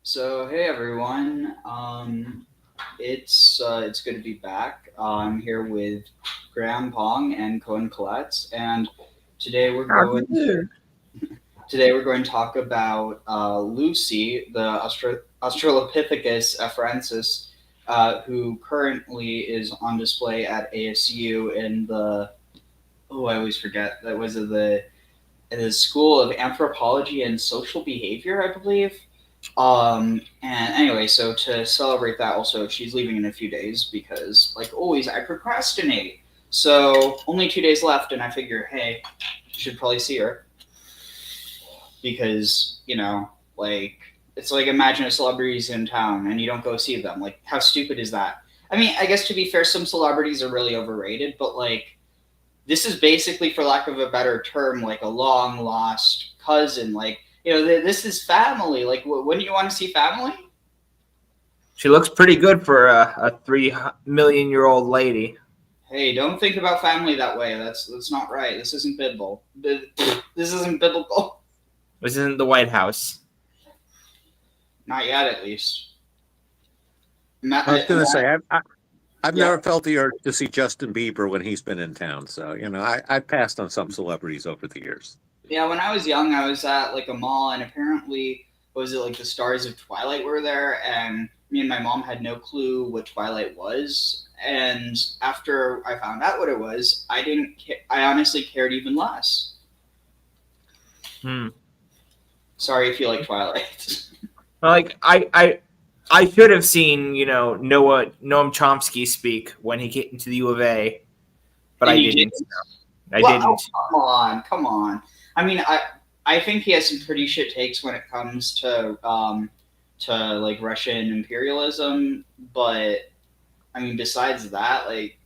So hey everyone, it's good to be back. I'm here with Gram Pong and Cohen Colette, and today we're going to talk about Lucy, the Australopithecus afarensis, who currently is on display at ASU in the I always forget that was the School of Anthropology and Social Behavior, I believe. And anyway, so to celebrate that, also she's leaving in a few days because, like always, I procrastinate. So only 2 days left, and I figure, hey, you should probably see her because it's like imagine a celebrity's in town and you don't go see them. Like, how stupid is that? I mean, I guess to be fair, some celebrities are really overrated, but like this is basically, for lack of a better term, like a long lost cousin. Like, this is family. Like, wouldn't you want to see family? She looks pretty good for a 3-million-year-old lady. Hey, don't think about family that way. That's not right. This isn't biblical. This isn't biblical. This isn't the White House. Not yet, at least. I was going to say, I've never felt the urge to see Justin Bieber when he's been in town. So, I passed on some celebrities over the years. Yeah, when I was young, I was at like a mall, and apparently, the stars of Twilight were there, and me and my mom had no clue what Twilight was. And after I found out what it was, I honestly cared even less. Sorry if you like Twilight. Like I should have seen Noam Chomsky speak when he came to the U of A, but I didn't. I didn't. Come on. I mean, I think he has some pretty shit takes when it comes to like Russian imperialism, but I mean, besides that, like,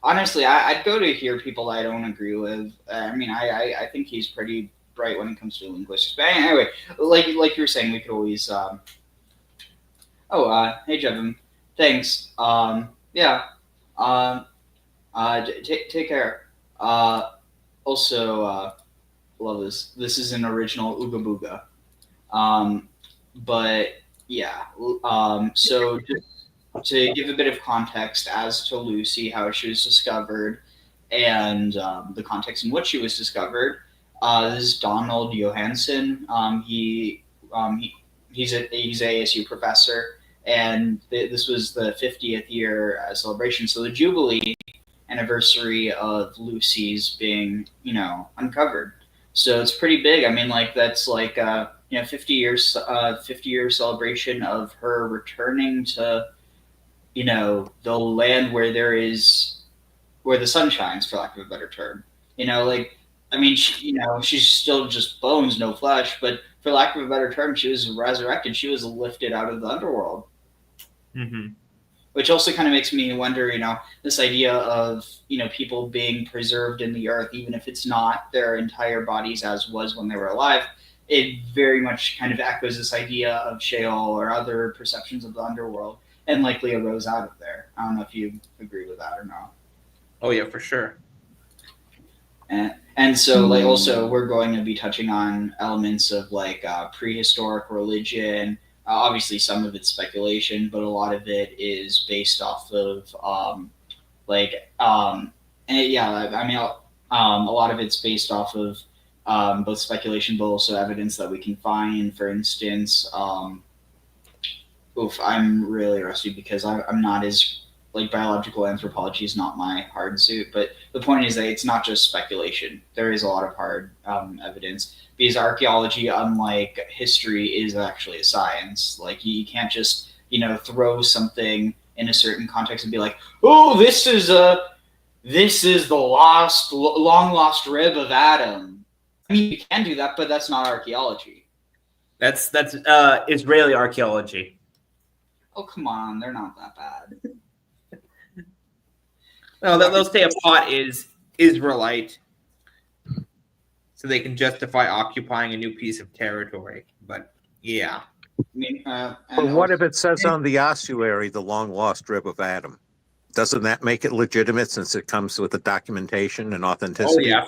honestly, I'd go to hear people I don't agree with. I mean, I think he's pretty bright when it comes to linguistics. But anyway, like you were saying, we could always. Hey, Jevin. Thanks. Yeah. Um, take care. Also, love this. This is an original Ooga Booga. But yeah. So just to give a bit of context as to Lucy, how she was discovered, and the context in which she was discovered. This is Donald Johanson. He's a ASU professor, and this was the 50th year celebration. So the Jubilee anniversary of Lucy's being, uncovered. So it's pretty big. I mean, like that's like 50 years, 50-year celebration of her returning to the land where the sun shines, for lack of a better term. I mean, she's still just bones, no flesh, but for lack of a better term, she was resurrected. She was lifted out of the underworld. Mm-hmm. Which also kind of makes me wonder, this idea of, people being preserved in the earth, even if it's not their entire bodies as was when they were alive. It very much kind of echoes this idea of Sheol or other perceptions of the underworld, and likely arose out of there. I don't know if you agree with that or not. Oh yeah, for sure. And so, like, also we're going to be touching on elements of prehistoric religion. Obviously, some of it's speculation, but a lot of it is based off of a lot of it's based off of both speculation, but also evidence that we can find. For instance, I'm really rusty because I'm not as biological anthropology is not my hard suit. But the point is that it's not just speculation. There is a lot of hard evidence, because archaeology, unlike history, is actually a science. Like you can't just throw something in a certain context and be like, oh, this is the long lost rib of Adam. I mean, you can do that, but that's not archaeology. That's Israeli archaeology. Oh, come on, they're not that bad. No, they'll say a pot is Israelite, so they can justify occupying a new piece of territory. But yeah. I mean, but what if it says on the ossuary, the long lost rib of Adam? Doesn't that make it legitimate since it comes with the documentation and authenticity? Oh yeah,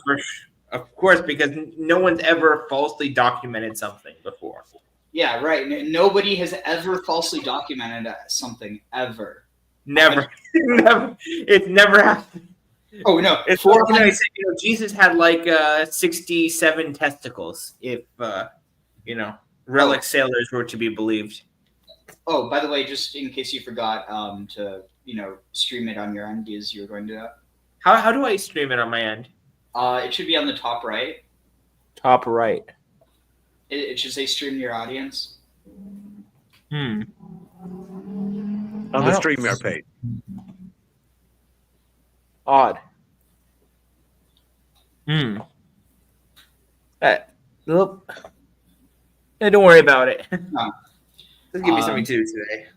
of course, because no one's ever falsely documented something before. Yeah, right. Nobody has ever falsely documented something ever. Never. Never. It's never happened. Oh no! It's Jesus had 67 testicles. If relic sailors were to be believed. Oh, by the way, just in case you forgot to stream it on your end, as you're going to do that. How do I stream it on my end? It should be on the top right. Top right. It should say stream your audience. On the StreamYard page. Odd. Nope. Yeah, don't worry about it. No. Let's give me something to do today.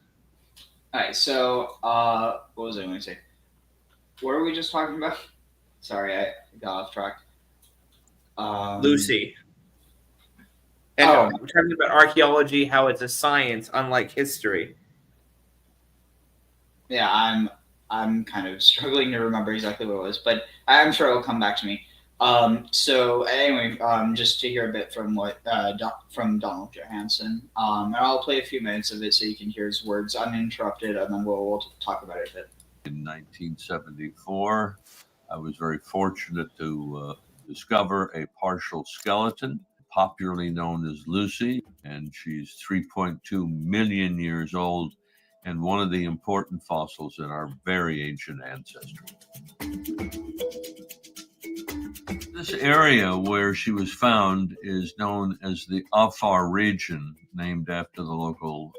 All right. So, what was I going to say? What were we just talking about? Sorry, I got off track. Lucy. And we're talking about archaeology, how it's a science, unlike history. Yeah, I'm kind of struggling to remember exactly what it was, but I'm sure it'll come back to me. So anyway, just to hear a bit from from Donald Johanson, and I'll play a few minutes of it so you can hear his words uninterrupted, and then we'll talk about it a bit. In 1974, I was very fortunate to discover a partial skeleton, popularly known as Lucy, and she's 3.2 million years old and one of the important fossils in our very ancient ancestry. This area where she was found is known as the Afar region, named after the local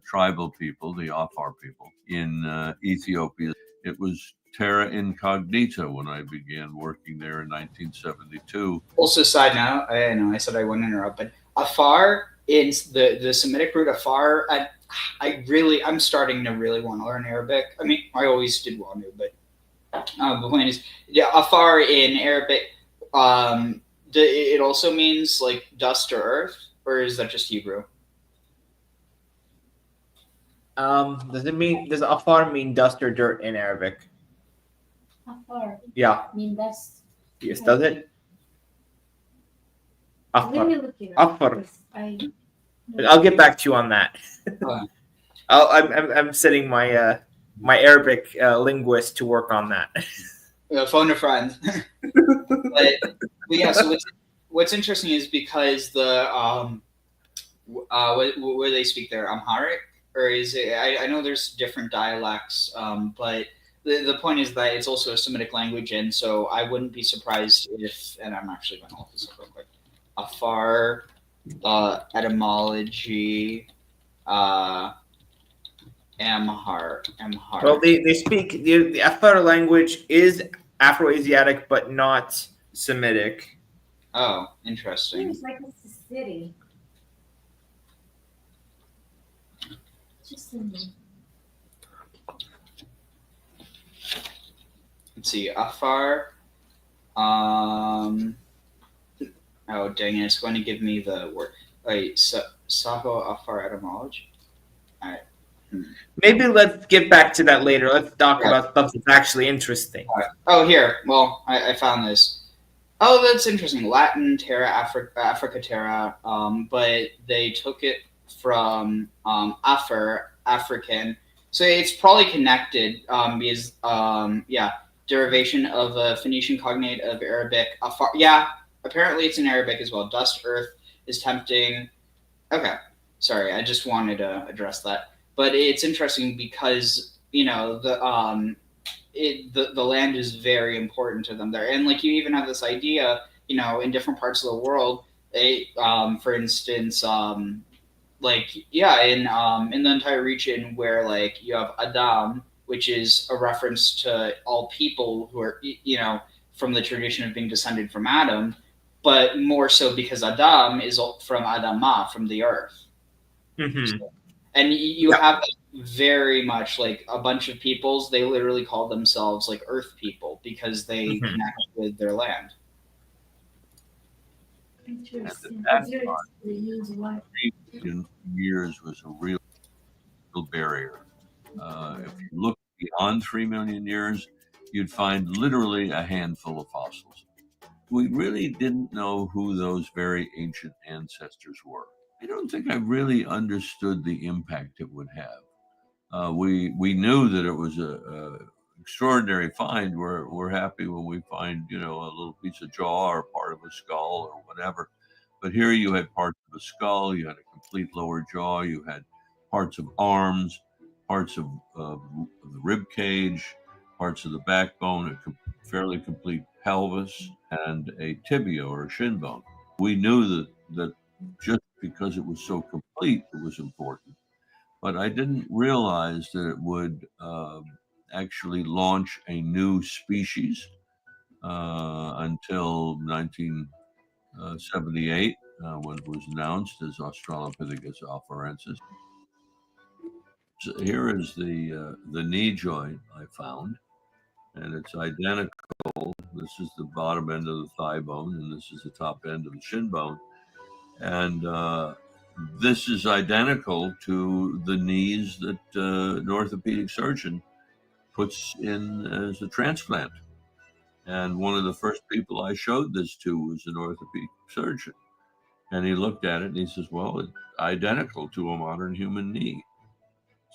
tribal people, the Afar people, in Ethiopia. It was terra incognita when I began working there in 1972. Also, side note, I know I said I wouldn't interrupt, but Afar is the Semitic root Afar. I'm starting to really want to learn Arabic. I mean, I always did want to, but The point is, yeah, afar in Arabic, it also means like dust or earth, or is that just Hebrew? Does afar mean dust or dirt in Arabic? Afar Yeah. mean dust. Yes, does it? Let Afar. me look it up. Afar. because I'll get back to you on that. Oh, I'm setting my my Arabic linguist to work on that. phone a friend. but yeah, so what's interesting is because the where they speak there, Amharic, or is it? I know there's different dialects, but the point is that it's also a Semitic language, and so I wouldn't be surprised if, and I'm actually going to look this up real quick. Afar etymology, Amharic. Well, they speak the Afar language is Afro-Asiatic, but not Semitic. Oh, interesting. Seems like it's a city. Just a minute. Let's see, Afar. Oh, dang it! It's going to give me the word. Wait, Saho Afar etymology. All right. Maybe let's get back to that later. Let's talk about stuff that's actually interesting. Oh, here. Well, I found this. Oh, that's interesting. Latin terra, Africa terra, but they took it from Afar, African. So it's probably connected because, derivation of a Phoenician cognate of Arabic. Afar, yeah, apparently it's in Arabic as well. Dust, earth is tempting. Okay, sorry, I just wanted to address that. But it's interesting because the land is very important to them there, and like you even have this idea, in different parts of the world. For instance, in the entire region where like you have Adam, which is a reference to all people who are from the tradition of being descended from Adam, but more so because Adam is from Adamah, from the earth. Mm-hmm. And you have very much like a bunch of peoples, they literally call themselves like earth people because they connect with their land. Interesting. That They use what? 3 million years was a real barrier. If you look beyond 3 million years, you'd find literally a handful of fossils. We really didn't know who those very ancient ancestors were. I don't think I really understood the impact it would have. We knew that it was a extraordinary find. We're happy when we find a little piece of jaw or part of a skull or whatever. But here you had parts of a skull, you had a complete lower jaw, you had parts of arms, parts of the rib cage, parts of the backbone, a fairly complete pelvis, and a tibia or a shin bone. We knew that just because it was so complete, it was important. But I didn't realize that it would actually launch a new species until 1978, when it was announced as Australopithecus afarensis. So here is the knee joint I found, and it's identical. This is the bottom end of the thigh bone, and this is the top end of the shin bone. And this is identical to the knees that an orthopedic surgeon puts in as a transplant. And one of the first people I showed this to was an orthopedic surgeon. And he looked at it and he says, well, it's identical to a modern human knee.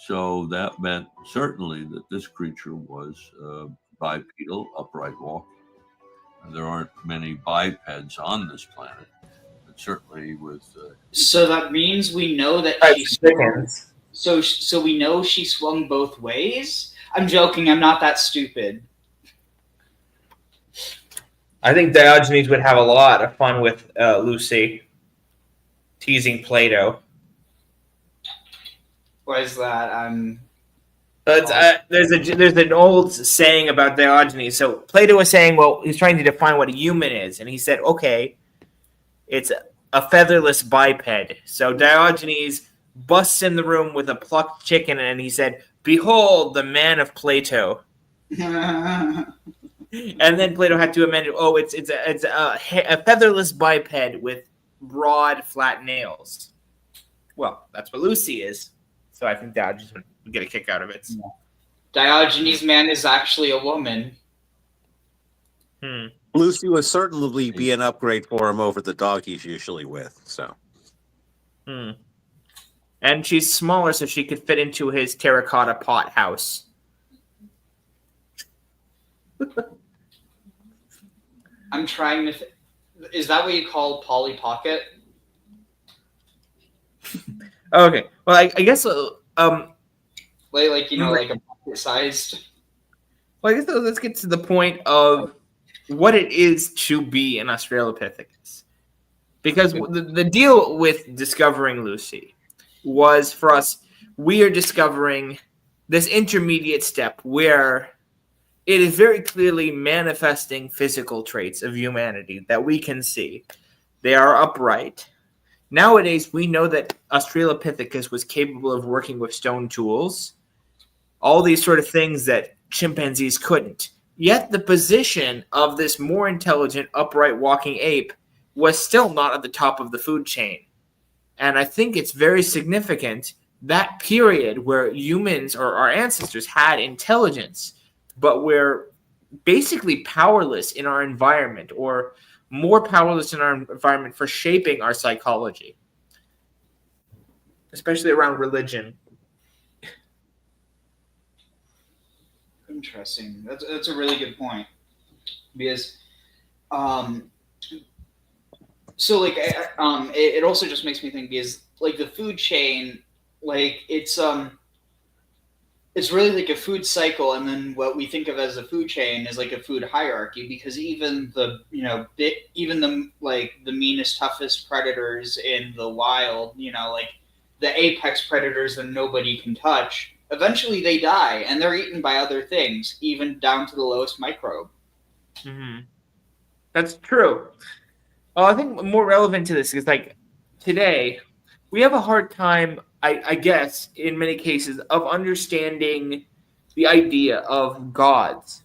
So that meant certainly that this creature was bipedal, upright walking. There aren't many bipeds on this planet. Certainly with so that means we know that she swung, so we know she swung both ways. I'm joking, I'm not that stupid. I think Diogenes would have a lot of fun with Lucy teasing Plato. What is that? There's an old saying about Diogenes. So Plato was saying, well, he's trying to define what a human is, and he said, okay, it's a featherless biped. So Diogenes busts in the room with a plucked chicken, and he said, behold, the man of Plato. And then Plato had to amend it. Oh, it's a featherless biped with broad, flat nails. Well, that's what Lucy is. So I think Dad just would get a kick out of it. Diogenes' man is actually a woman. Lucy would certainly be an upgrade for him over the dog he's usually with. So. And she's smaller, so she could fit into his terracotta pot house. I'm trying to. Is that what you call Polly Pocket? Okay. Well, I guess like like a pocket sized. Well, I guess let's get to the point of what it is to be an Australopithecus, because the deal with discovering Lucy was for us. We are discovering this intermediate step where it is very clearly manifesting physical traits of humanity that we can see. They are upright. Nowadays, we know that Australopithecus was capable of working with stone tools, all these sort of things that chimpanzees couldn't. Yet the position of this more intelligent, upright walking ape was still not at the top of the food chain. And I think it's very significant that period where humans or our ancestors had intelligence, but we're basically powerless in our environment, or more powerless in our environment for shaping our psychology, especially around religion. Interesting. That's a really good point, because so like it also just makes me think, because like the food chain, like it's really like a food cycle, and then what we think of as a food chain is like a food hierarchy, because even the like the meanest, toughest predators in the wild, like the apex predators that nobody can touch, eventually they die and they're eaten by other things, even down to the lowest microbe. That's true. I think more relevant to this is like today we have a hard time, I guess, in many cases, of understanding the idea of gods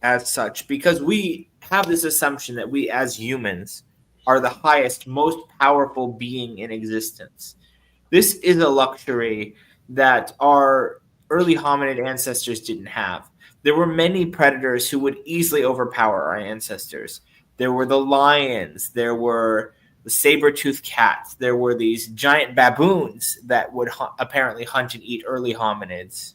as such, because we have this assumption that we as humans are the highest, most powerful being in existence. This is a luxury that our early hominid ancestors didn't have. There were many predators who would easily overpower our ancestors. There were the lions, there were the saber-toothed cats, there were these giant baboons that would apparently hunt and eat early hominids.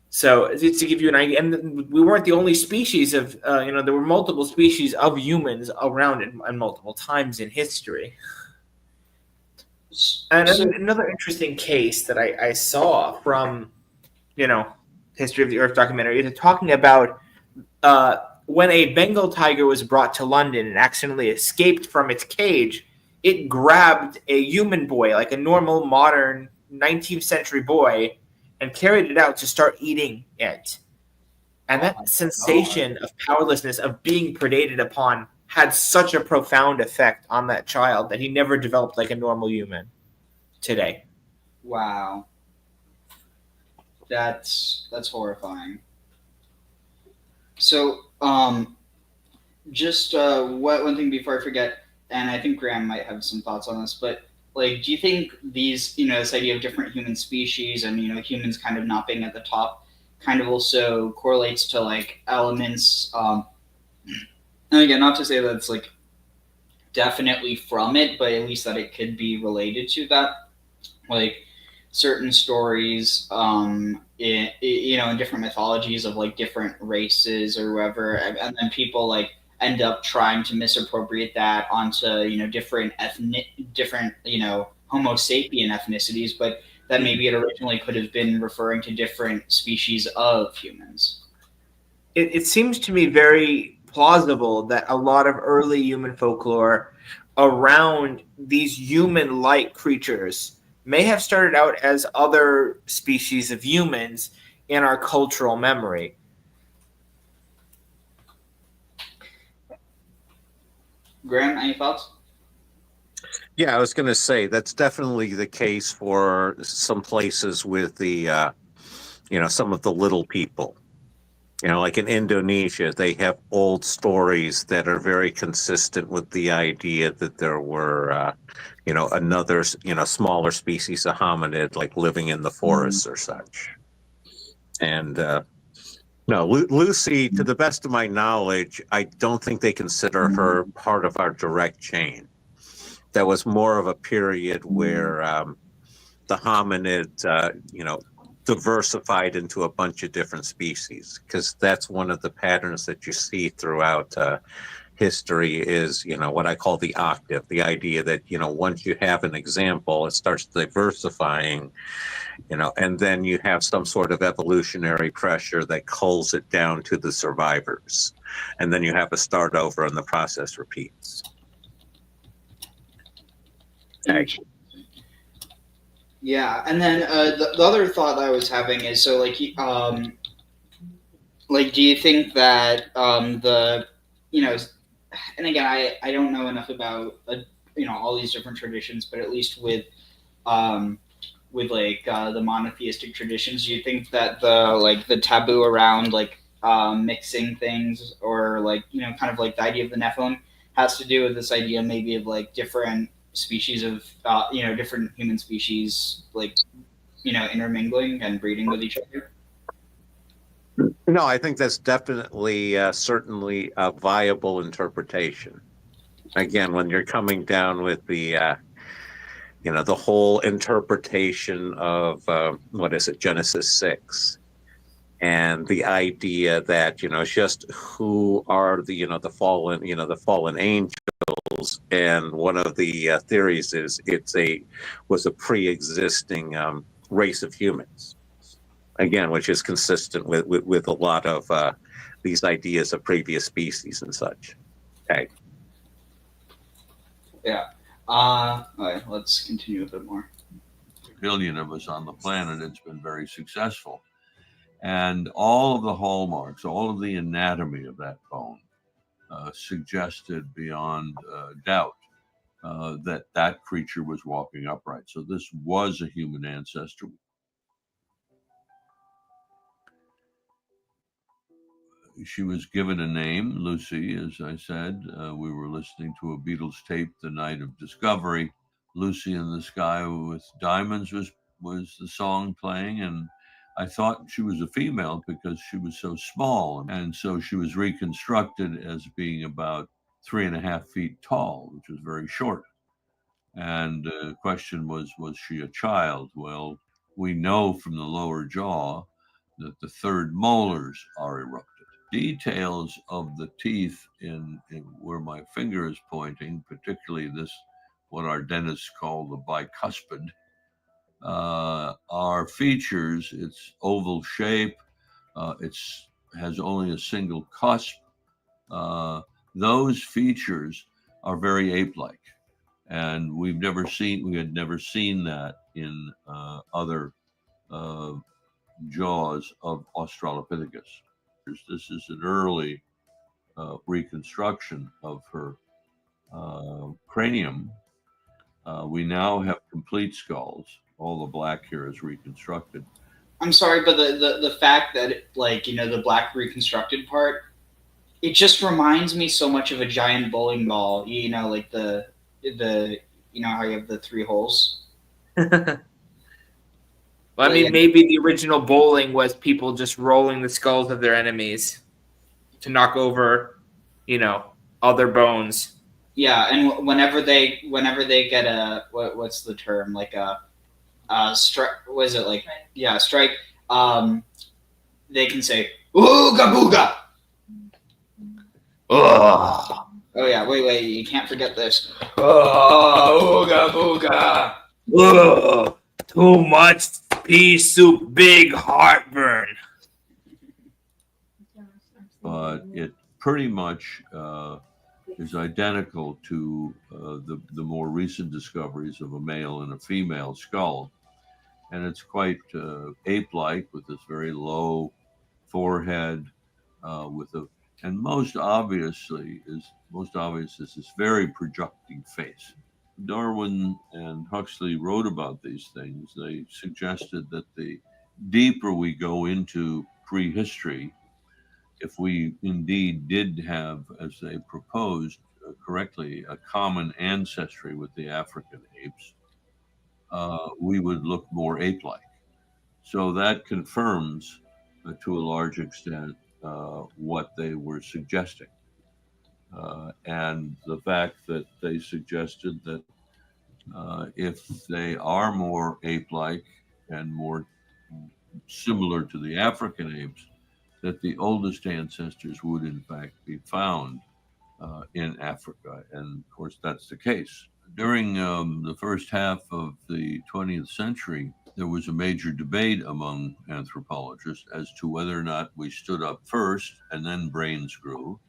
So to give you an idea, and we weren't the only species of, there were multiple species of humans around in multiple times in history. And another interesting case that I saw from, History of the Earth documentary is talking about when a Bengal tiger was brought to London and accidentally escaped from its cage, it grabbed a human boy, like a normal, modern 19th century boy, and carried it out to start eating it. And that sensation of powerlessness, of being predated upon, had such a profound effect on that child that he never developed like a normal human today. Wow. That's horrifying. So, just one thing before I forget, and I think Graham might have some thoughts on this, but like, do you think these, this idea of different human species and, humans kind of not being at the top kind of also correlates to like elements, and again, not to say that it's like definitely from it, but at least that it could be related to that, like certain stories, in different mythologies of like different races or whoever, and then people like end up trying to misappropriate that onto different Homo sapien ethnicities, but that maybe it originally could have been referring to different species of humans. It seems to me very plausible that a lot of early human folklore around these human-like creatures may have started out as other species of humans in our cultural memory. Graham, any thoughts? Yeah, I was going to say that's definitely the case for some places with the some of the little people. Like in Indonesia, they have old stories that are very consistent with the idea that there were, another, smaller species of hominid, like living in the forests or such. And no, Lucy, to the best of my knowledge, I don't think they consider her part of our direct chain. That was more of a period where the hominids, diversified into a bunch of different species, because that's one of the patterns that you see throughout history is, what I call the octave, the idea that, once you have an example, it starts diversifying, and then you have some sort of evolutionary pressure that culls it down to the survivors. And then you have to start over and the process repeats. Okay. Yeah, and then the other thought I was having is, so like do you think that and again, I don't know enough about all these different traditions, but at least with the monotheistic traditions, do you think that the taboo around mixing things, or kind of like the idea of the Nephilim, has to do with this idea maybe of different species of different human species intermingling and breeding with each other? No, I think that's definitely, certainly a viable interpretation. Again, when you're coming down with the, the whole interpretation of, Genesis 6, and the idea that, it's just who are the fallen angels. And one of the theories is was a pre-existing race of humans. Again, which is consistent with a lot of these ideas of previous species and such. Okay. Yeah. All right, let's continue a bit more. Billion of us on the planet, it's been very successful. And all of the hallmarks, all of the anatomy of that bone suggested beyond doubt that creature was walking upright. So this was a human ancestor. She was given a name, Lucy, as I said. We were listening to a Beatles tape the night of discovery. Lucy in the Sky with Diamonds was the song playing, and I thought she was a female because she was so small. And so she was reconstructed as being about 3.5 feet tall, which was very short. And the question was she a child? Well, we know from the lower jaw that the third molars are erupted. Details of the teeth in where my finger is pointing, particularly this, what our dentists call the bicuspid, are features. It's oval shape. It has only a single cusp. Those features are very ape-like, and we had never seen that in other jaws of Australopithecus. This is an early reconstruction of her cranium. We now have complete skulls. All the black here is reconstructed. I'm sorry, but the fact that the black reconstructed part, it just reminds me so much of a giant bowling ball. Like the how you have the 3 holes. Well, I mean, maybe the original bowling was people just rolling the skulls of their enemies to knock over, other bones. Yeah, and whenever they get a what's the term, like a strike? Was it like strike? They can say "ooga booga." Oh, oh yeah, wait, you can't forget this. Oh, ooga booga. Oh, too much pea soup, big heartburn. But it pretty much is identical to the more recent discoveries of a male and a female skull. And it's quite ape-like, with this very low forehead, and most obvious is this very projecting face. Darwin and Huxley wrote about these things. They suggested that the deeper we go into prehistory, if we indeed did have, as they proposed correctly, a common ancestry with the African apes, we would look more ape-like. So that confirms, to a large extent, what they were suggesting. And the fact that they suggested that if they are more ape-like and more similar to the African apes, that the oldest ancestors would in fact be found in Africa. And of course, that's the case. During the first half of the 20th century, there was a major debate among anthropologists as to whether or not we stood up first and then brains grew,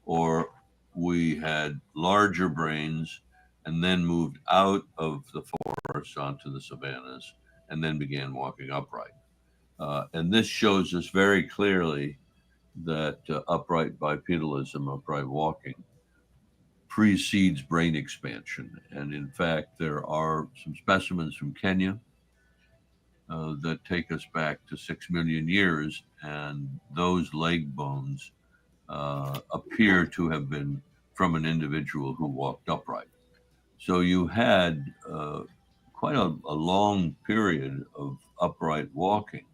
or we had larger brains and then moved out of the forest onto the savannas and then began walking upright. And this shows us very clearly that upright bipedalism, upright walking, precedes brain expansion. And in fact, there are some specimens from Kenya that take us back to 6 million years, and those leg bones appear to have been from an individual who walked upright. So you had quite a long period of upright walking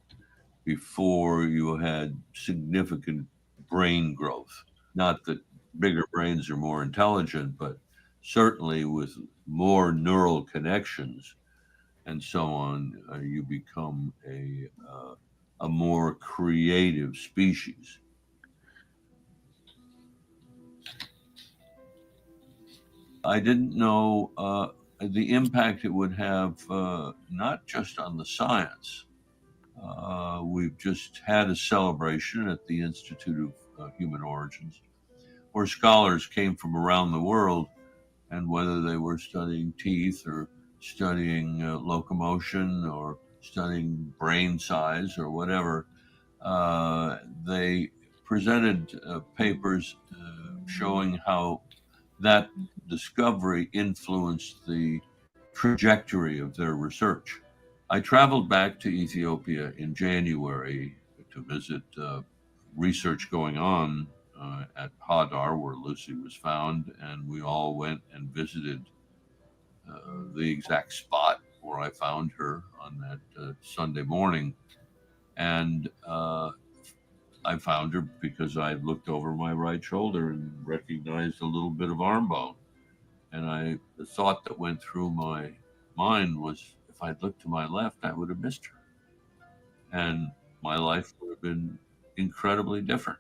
before you had significant brain growth. Not that bigger brains are more intelligent, but certainly with more neural connections and so on, you become a more creative species. I didn't know the impact it would have, not just on the science. We've just had a celebration at the Institute of Human Origins where scholars came from around the world, and whether they were studying teeth or studying locomotion or studying brain size or whatever, they presented papers showing how that discovery influenced the trajectory of their research. I traveled back to Ethiopia in January to visit research going on at Hadar, where Lucy was found, and we all went and visited the exact spot where I found her on that Sunday morning. And I found her because I looked over my right shoulder and recognized a little bit of arm bone. And the thought that went through my mind was, if I'd looked to my left, I would have missed her. And my life would have been incredibly different.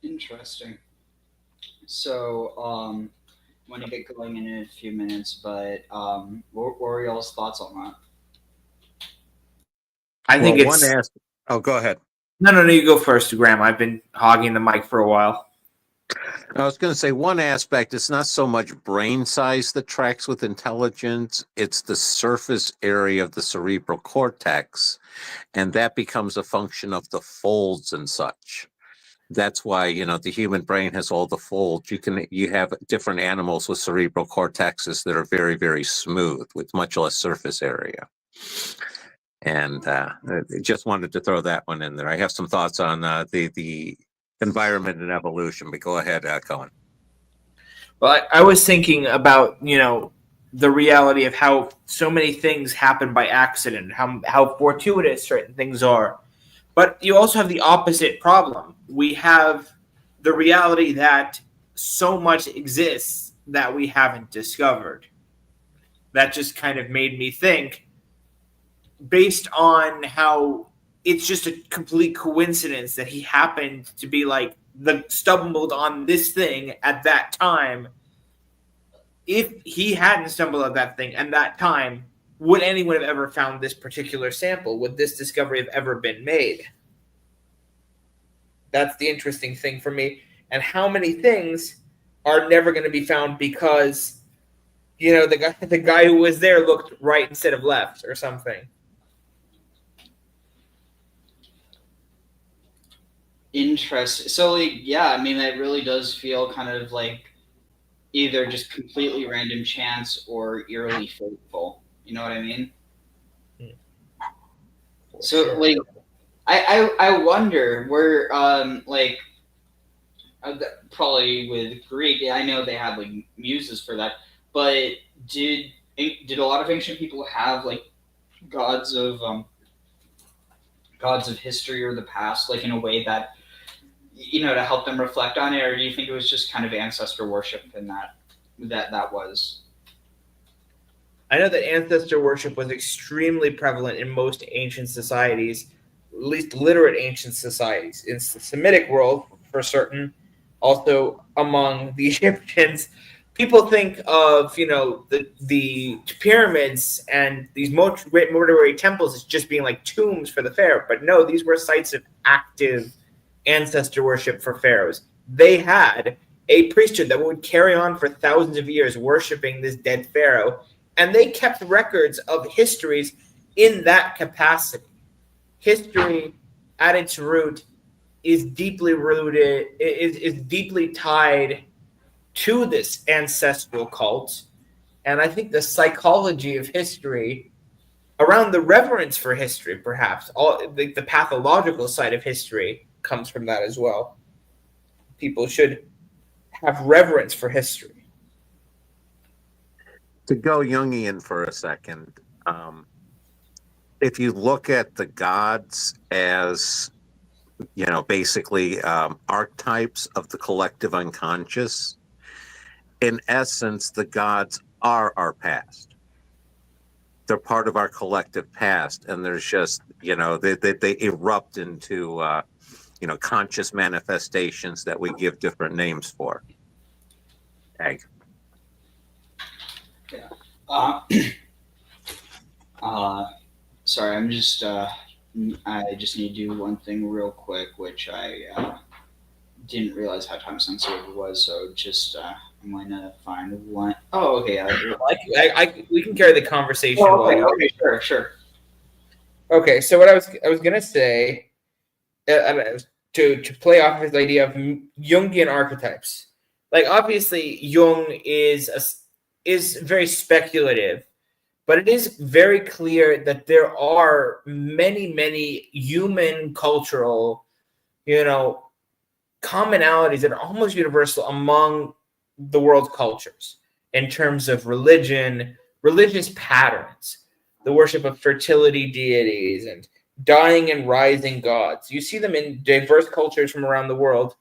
Interesting. So, I'm going to get going in a few minutes, but what were y'all's thoughts on that? I think Well, it's. Oh, go ahead. No, you go first, Graham. I've been hogging the mic for a while. I was going to say one aspect, it's not so much brain size that tracks with intelligence, it's the surface area of the cerebral cortex, and that becomes a function of the folds and such. That's why, the human brain has all the folds. You have different animals with cerebral cortexes that are very, very smooth with much less surface area. And just wanted to throw that one in there. I have some thoughts on the environment and evolution, but go ahead, Cohen. Well, I was thinking about, the reality of how so many things happen by accident, how fortuitous certain things are. But you also have the opposite problem. We have the reality that so much exists that we haven't discovered. That just kind of made me think, based on how it's just a complete coincidence that he happened to be stumbled on this thing at that time. If he hadn't stumbled on that thing at that time, would anyone have ever found this particular sample? Would this discovery have ever been made? That's the interesting thing for me. And how many things are never going to be found because, the guy who was there looked right instead of left or something. Interesting. So, yeah, I mean, that really does feel kind of like either just completely random chance or eerily fateful. You know what I mean? So like I wonder where like probably with Greek, I know they had like muses for that, but did did a lot of ancient people have like gods of gods of history or the past, like in a way that to help them reflect on it, or do you think it was just kind of ancestor worship and that was? I know that ancestor worship was extremely prevalent in most ancient societies, at least literate ancient societies. In the Semitic world, for certain, also among the Egyptians, people think of the pyramids and these mortuary temples as just being like tombs for the pharaoh. But no, these were sites of active ancestor worship for pharaohs. They had a priesthood that would carry on for thousands of years worshiping this dead pharaoh, and they kept records of histories in that capacity. History at its root is deeply rooted, is deeply tied to this ancestral cult. And I think the psychology of history around the reverence for history, perhaps, all the pathological side of history comes from that as well. People should have reverence for history. To go Jungian for a second, if you look at the gods as, basically archetypes of the collective unconscious, in essence, the gods are our past. They're part of our collective past, and there's just, they erupt into, conscious manifestations that we give different names for. Egg. Yeah. Sorry, I'm just I just need to do one thing real quick, which I didn't realize how time sensitive it was. So just I'm going to find one. Oh, okay. We can carry the conversation. Okay, sure. Okay, so what I was gonna say, to play off his idea of Jungian archetypes, like obviously Jung is very speculative, but it is very clear that there are many human cultural, commonalities that are almost universal among the world's cultures in terms of religion, religious patterns, the worship of fertility deities, and dying and rising gods. You see them in diverse cultures from around the world.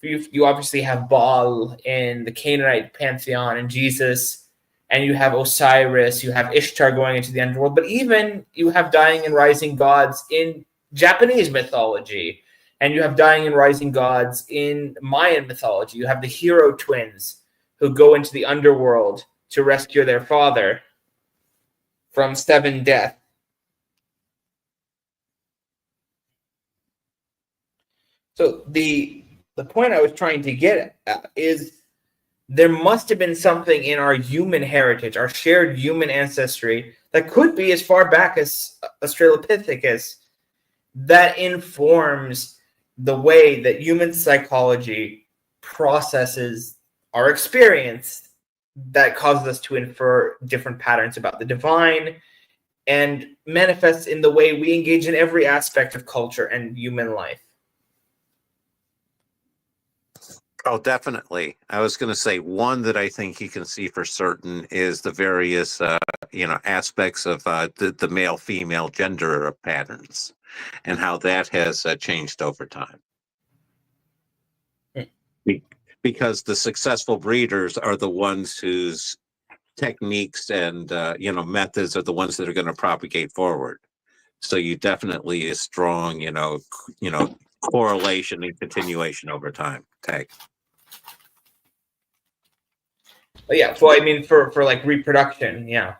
You obviously have Baal in the Canaanite pantheon and Jesus, and you have Osiris, you have Ishtar going into the underworld, but even you have dying and rising gods in Japanese mythology, and you have dying and rising gods in Mayan mythology. You have the hero twins who go into the underworld to rescue their father from 7 death. So the point I was trying to get at is there must have been something in our human heritage, our shared human ancestry, that could be as far back as Australopithecus, that informs the way that human psychology processes our experience, that causes us to infer different patterns about the divine and manifests in the way we engage in every aspect of culture and human life. Oh, definitely. I was going to say one that I think you can see for certain is the various, aspects of the male-female gender patterns and how that has changed over time. Because the successful breeders are the ones whose techniques and, methods are the ones that are going to propagate forward. So you definitely a strong, correlation and continuation over time. Tag. Yeah, well, I mean, for like reproduction, yeah.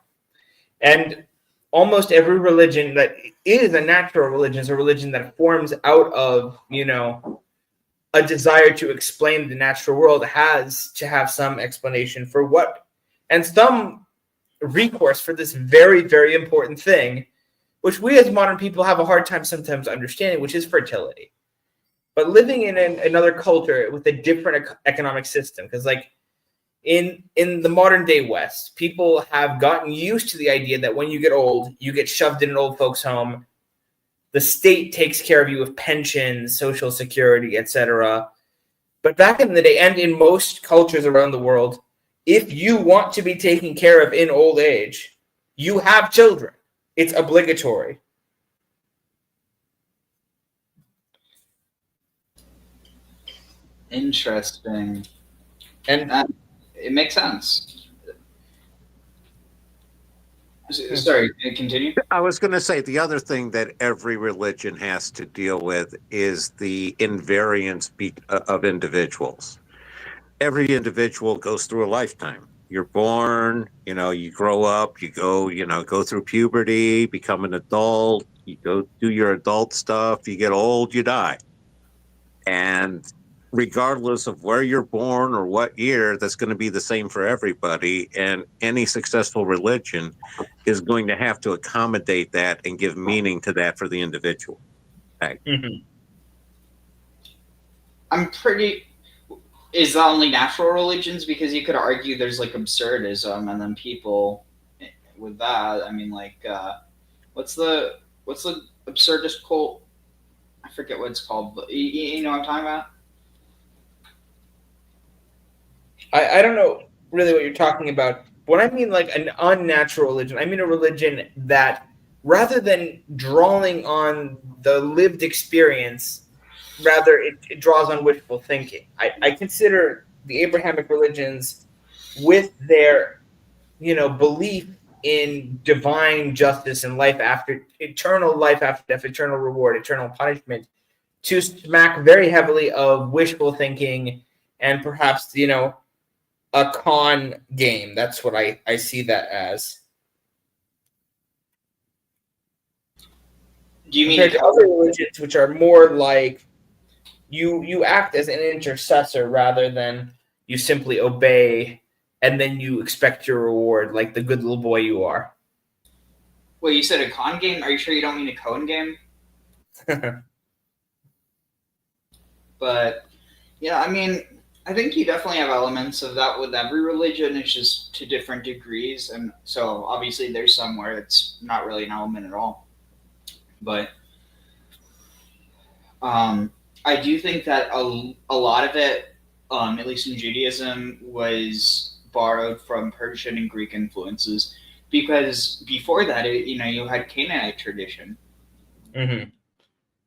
And almost every religion that is a natural religion is a religion that forms out of, a desire to explain the natural world, has to have some explanation for what, and some recourse for this very, very important thing, which we as modern people have a hard time sometimes understanding, which is fertility. But living in another culture with a different economic system, because like in the modern day West, people have gotten used to the idea that when you get old, you get shoved in an old folks' home. The state takes care of you with pensions, social security, etc. But back in the day, and in most cultures around the world, if you want to be taken care of in old age, you have children. It's obligatory. Interesting. And It makes sense. Sorry, can you continue? I was going to say the other thing that every religion has to deal with is the invariance of individuals. Every individual goes through a lifetime. You're born, you grow up, you go through puberty, become an adult, you go do your adult stuff, you get old, you die. And regardless of where you're born or what year, that's going to be the same for everybody. And any successful religion is going to have to accommodate that and give meaning to that for the individual. Mhm. Is that only natural religions? Because you could argue there's like absurdism, and then people with that, I mean, like, what's the absurdist cult? I forget what it's called, but you know what I'm talking about? I don't know really what you're talking about. When I mean like an unnatural religion, I mean a religion that rather than drawing on the lived experience, rather it draws on wishful thinking. I consider the Abrahamic religions, with their belief in divine justice and eternal life after death, eternal reward, eternal punishment, to smack very heavily of wishful thinking and perhaps a con game. That's what I see that as. Do you mean Compared to other religions, which are more like you act as an intercessor rather than you simply obey and then you expect your reward like the good little boy you are. Well, you said a con game? Are you sure you don't mean a cone game? But yeah, I mean, I think you definitely have elements of that with every religion. It's just to different degrees, and so obviously there's some where it's not really an element at all. But I do think that a lot of it, at least in Judaism, was borrowed from Persian and Greek influences, because before that, you had Canaanite tradition. Mm-hmm.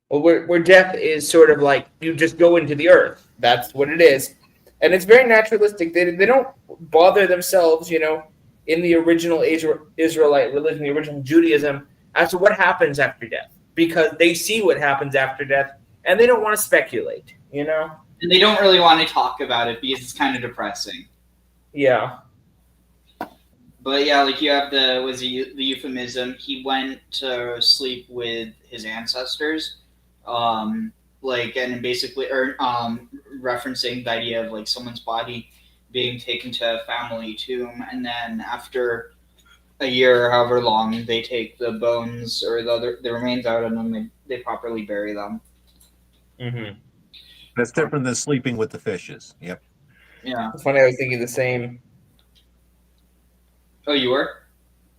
Well, where death is sort of like you just go into the earth. That's what it is. And it's very naturalistic. They don't bother themselves, in the original Israelite religion, the original Judaism, as to what happens after death. Because they see what happens after death, and they don't want to speculate, And they don't really want to talk about it because it's kind of depressing. Yeah. But yeah, like you have the euphemism. He went to sleep with his ancestors, and basically, referencing the idea of like someone's body being taken to a family tomb, and then after a year or however long, they take the bones or the remains out, and then they properly bury them. Mm-hmm. That's different than sleeping with the fishes. Yep. Yeah. It's funny, I was thinking the same. Oh, you were?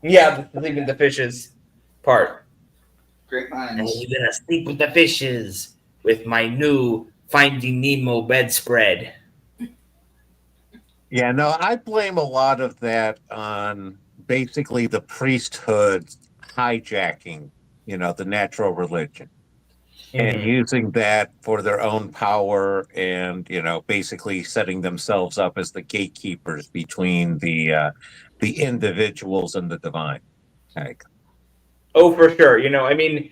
Yeah, the sleep with the fishes part. Great minds. And you're gonna sleep with the fishes with my new Finding Nemo bedspread. Yeah, no, I blame a lot of that on basically the priesthood hijacking, the natural religion and using that for their own power and, basically setting themselves up as the gatekeepers between the individuals and the divine. Oh, for sure. I mean,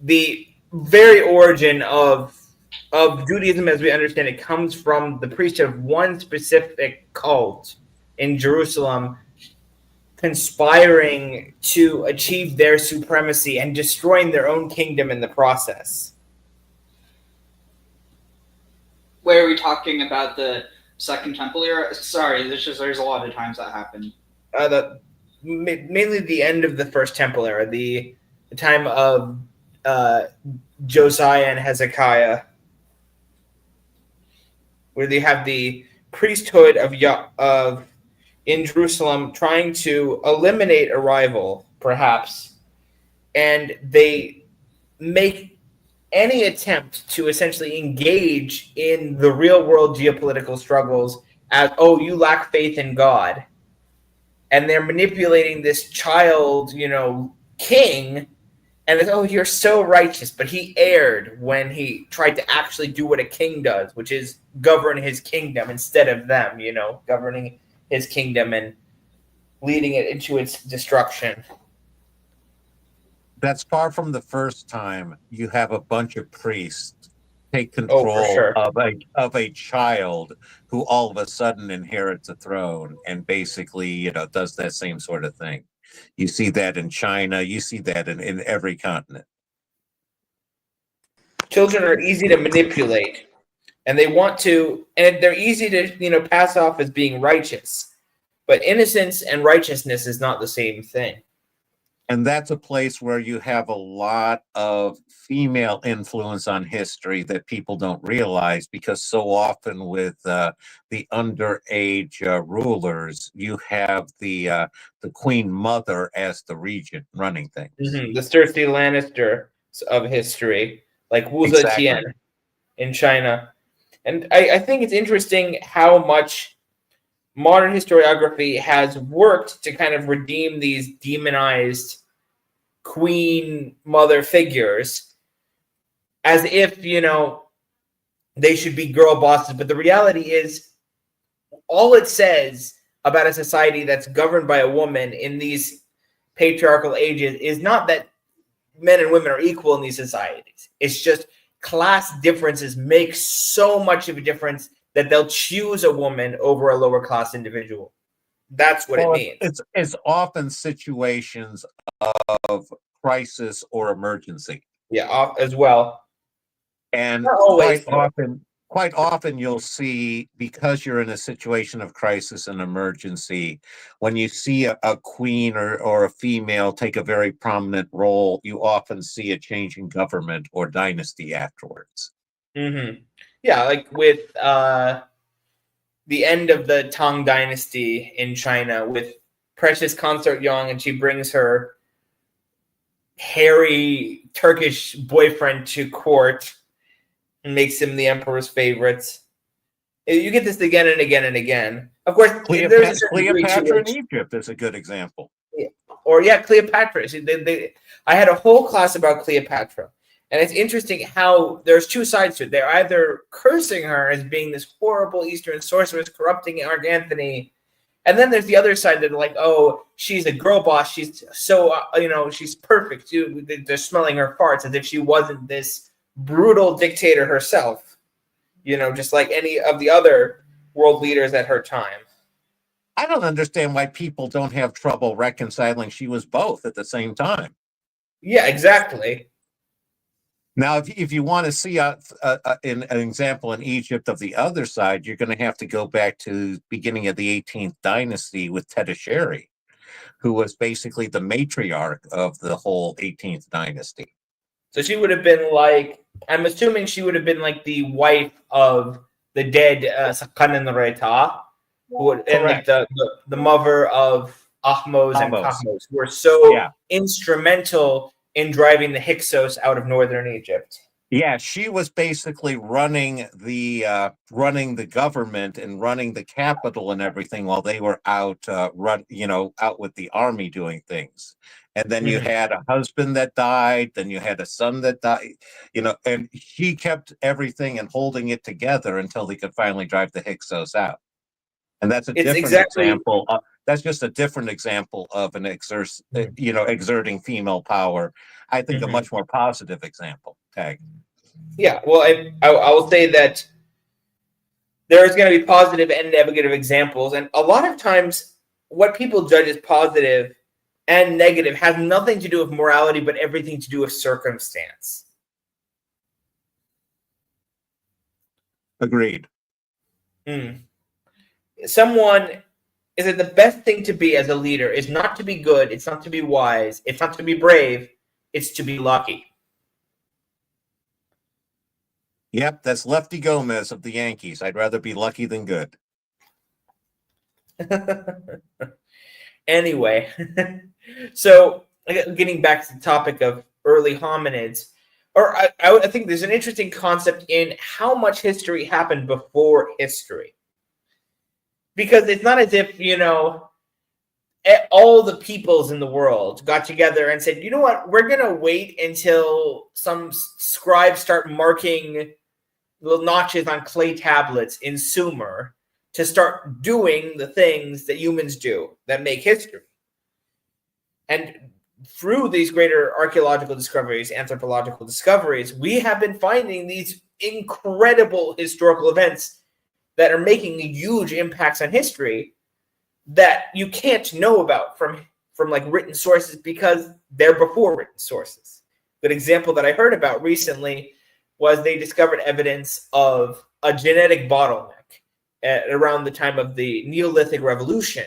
the very origin of Judaism as we understand it comes from the priesthood of one specific cult in Jerusalem conspiring to achieve their supremacy and destroying their own kingdom in the process. Where are we talking about the Second Temple era? Sorry, there's a lot of times that happened. Mainly the end of the First Temple era, the time of Josiah and Hezekiah, where they have the priesthood of in Jerusalem trying to eliminate a rival, perhaps, and they make any attempt to essentially engage in the real world geopolitical struggles as, oh, you lack faith in God. And they're manipulating this child, king, and it's, oh, you're so righteous. But he erred when he tried to actually do what a king does, which is govern his kingdom instead of them, governing his kingdom and leading it into its destruction. That's far from the first time you have a bunch of priests take For control sure. of a child who all of a sudden inherits a throne and basically, does that same sort of thing. You see that in China. You see that in every continent. Children are easy to manipulate, and they're easy to, pass off as being righteous. But innocence and righteousness is not the same thing. And that's a place where you have a lot of female influence on history that people don't realize, because so often with the underage rulers, you have the queen mother as the regent running things. Mm-hmm. The Cersei Lannister of history, like Wu Exactly. Zetian in China. And I think it's interesting how much modern historiography has worked to kind of redeem these demonized queen mother figures as if, they should be girl bosses. But the reality is, all it says about a society that's governed by a woman in these patriarchal ages is not that men and women are equal in these societies. It's just class differences make so much of a difference that they'll choose a woman over a lower class individual. That's what it means. It's often situations of crisis or emergency. Yeah, as well. And Not always, quite often you'll see, because you're in a situation of crisis and emergency, when you see a queen or a female take a very prominent role, you often see a change in government or dynasty afterwards. Mm-hmm. Yeah, like with the end of the Tang Dynasty in China with Precious Consort Yang, and she brings her hairy Turkish boyfriend to court and makes him the emperor's favorite. You get this again and again and again. Of course, there's a certain degree to Cleopatra in which, Egypt is a good example. Cleopatra. I had a whole class about Cleopatra. And it's interesting how there's two sides to it. They're either cursing her as being this horrible Eastern sorceress corrupting Mark Antony, and then there's the other side that are like, oh, she's a girl boss. She's so, she's perfect. They're smelling her farts as if she wasn't this brutal dictator herself, just like any of the other world leaders at her time. I don't understand why people don't have trouble reconciling she was both at the same time. Yeah, exactly. Now, if you want to see an example in Egypt of the other side, you're going to have to go back to the beginning of the 18th dynasty with Tetisheri, who was basically the matriarch of the whole 18th dynasty. So she would have been I'm assuming she would have been like the wife of the dead Sakanenreta, and the mother of Ahmose and Kahmose, who were so instrumental in driving the Hyksos out of northern Egypt. Yeah, she was basically running the government and running the capital and everything while they were out out with the army doing things. And then you had a husband that died, then you had a son that died, and she kept everything and holding it together until they could finally drive the Hyksos out. And that's example. That's just a different example of an exerting female power. I think a much more positive example. Tag. Yeah, well, I will say that there is going to be positive and negative examples, and a lot of times, what people judge as positive and negative has nothing to do with morality, but everything to do with circumstance. Agreed. Is it the best thing to be as a leader is not to be good, it's not to be wise, it's not to be brave, it's to be lucky. Yep, that's Lefty Gomez of the Yankees. I'd rather be lucky than good. Anyway, so getting back to the topic of early hominids, or I think there's an interesting concept in how much history happened before history. Because it's not as if, all the peoples in the world got together and said, you know what, we're going to wait until some scribes start marking little notches on clay tablets in Sumer to start doing the things that humans do that make history. And through these greater archaeological discoveries, anthropological discoveries, we have been finding these incredible historical events that are making huge impacts on history that you can't know about from like written sources because they're before written sources. Good example that I heard about recently was they discovered evidence of a genetic bottleneck at around the time of the Neolithic Revolution,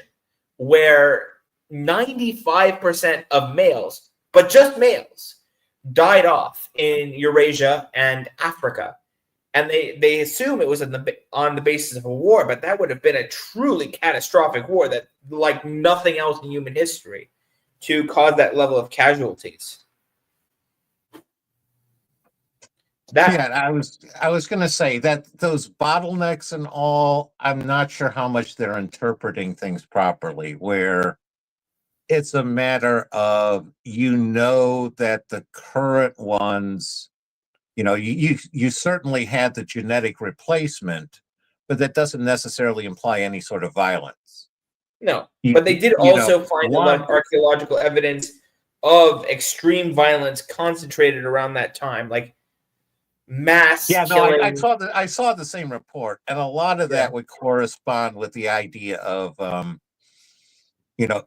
where 95% of males, but just males, died off in Eurasia and Africa. And they assume it was on the basis of a war, but that would have been a truly catastrophic war that, like nothing else in human history, to cause that level of casualties. I was going to say that those bottlenecks and all, I'm not sure how much they're interpreting things properly, where it's a matter of, that the current ones, you certainly had the genetic replacement, but that doesn't necessarily imply any sort of violence. No, but they did also find a lot of archaeological evidence of extreme violence concentrated around that time, like mass killing. I saw the same report, and a lot of that would correspond with the idea of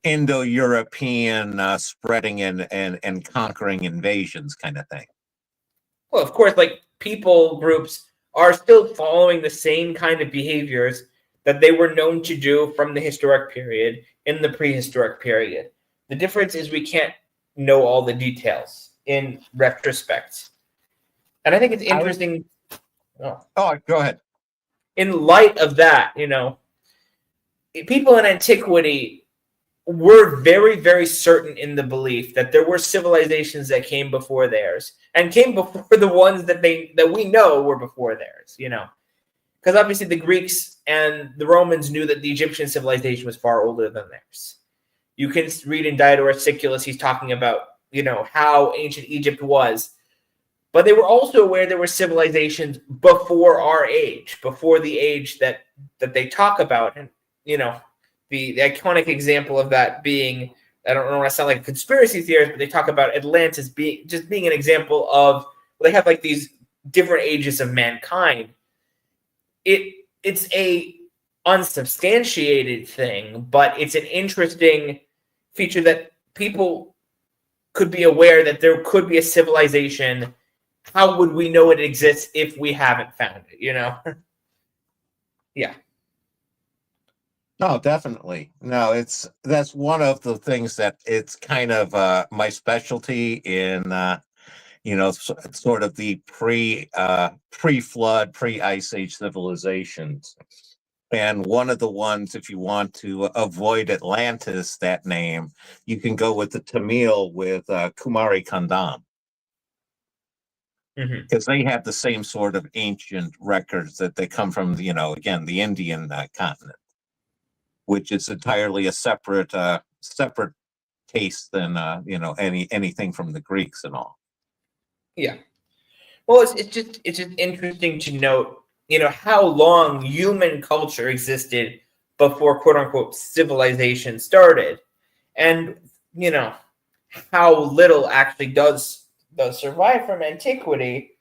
Indo-European spreading and conquering invasions kind of thing. Well, of course, like people groups are still following the same kind of behaviors that they were known to do from the historic period in the prehistoric period. The difference is we can't know all the details in retrospect. And I think it's interesting. Go ahead. In light of that, people in antiquity were very, very certain in the belief that there were civilizations that came before theirs and came before the ones that we know were before theirs, because obviously the Greeks and the Romans knew that the Egyptian civilization was far older than theirs. You can read in Diodorus Siculus, he's talking about, how ancient Egypt was, but they were also aware there were civilizations before our age, before the age that they talk about. And, the iconic example of that being, I don't want to sound like a conspiracy theorist, but they talk about Atlantis being an example of, they have like these different ages of mankind. It's a unsubstantiated thing, but it's an interesting feature that people could be aware that there could be a civilization. How would we know it exists if we haven't found it, Yeah. No, definitely. No, that's one of the things that it's kind of my specialty in, sort of the pre-flood, pre-ice age civilizations. And one of the ones, if you want to avoid Atlantis, that name, you can go with the Tamil with Kumari Kandam. Because they have the same sort of ancient records that they come from, again, the Indian continent, which is entirely a separate case than anything from the Greeks and all. Yeah. Well, it's just interesting to note, how long human culture existed before quote unquote civilization started, and how little actually does survive from antiquity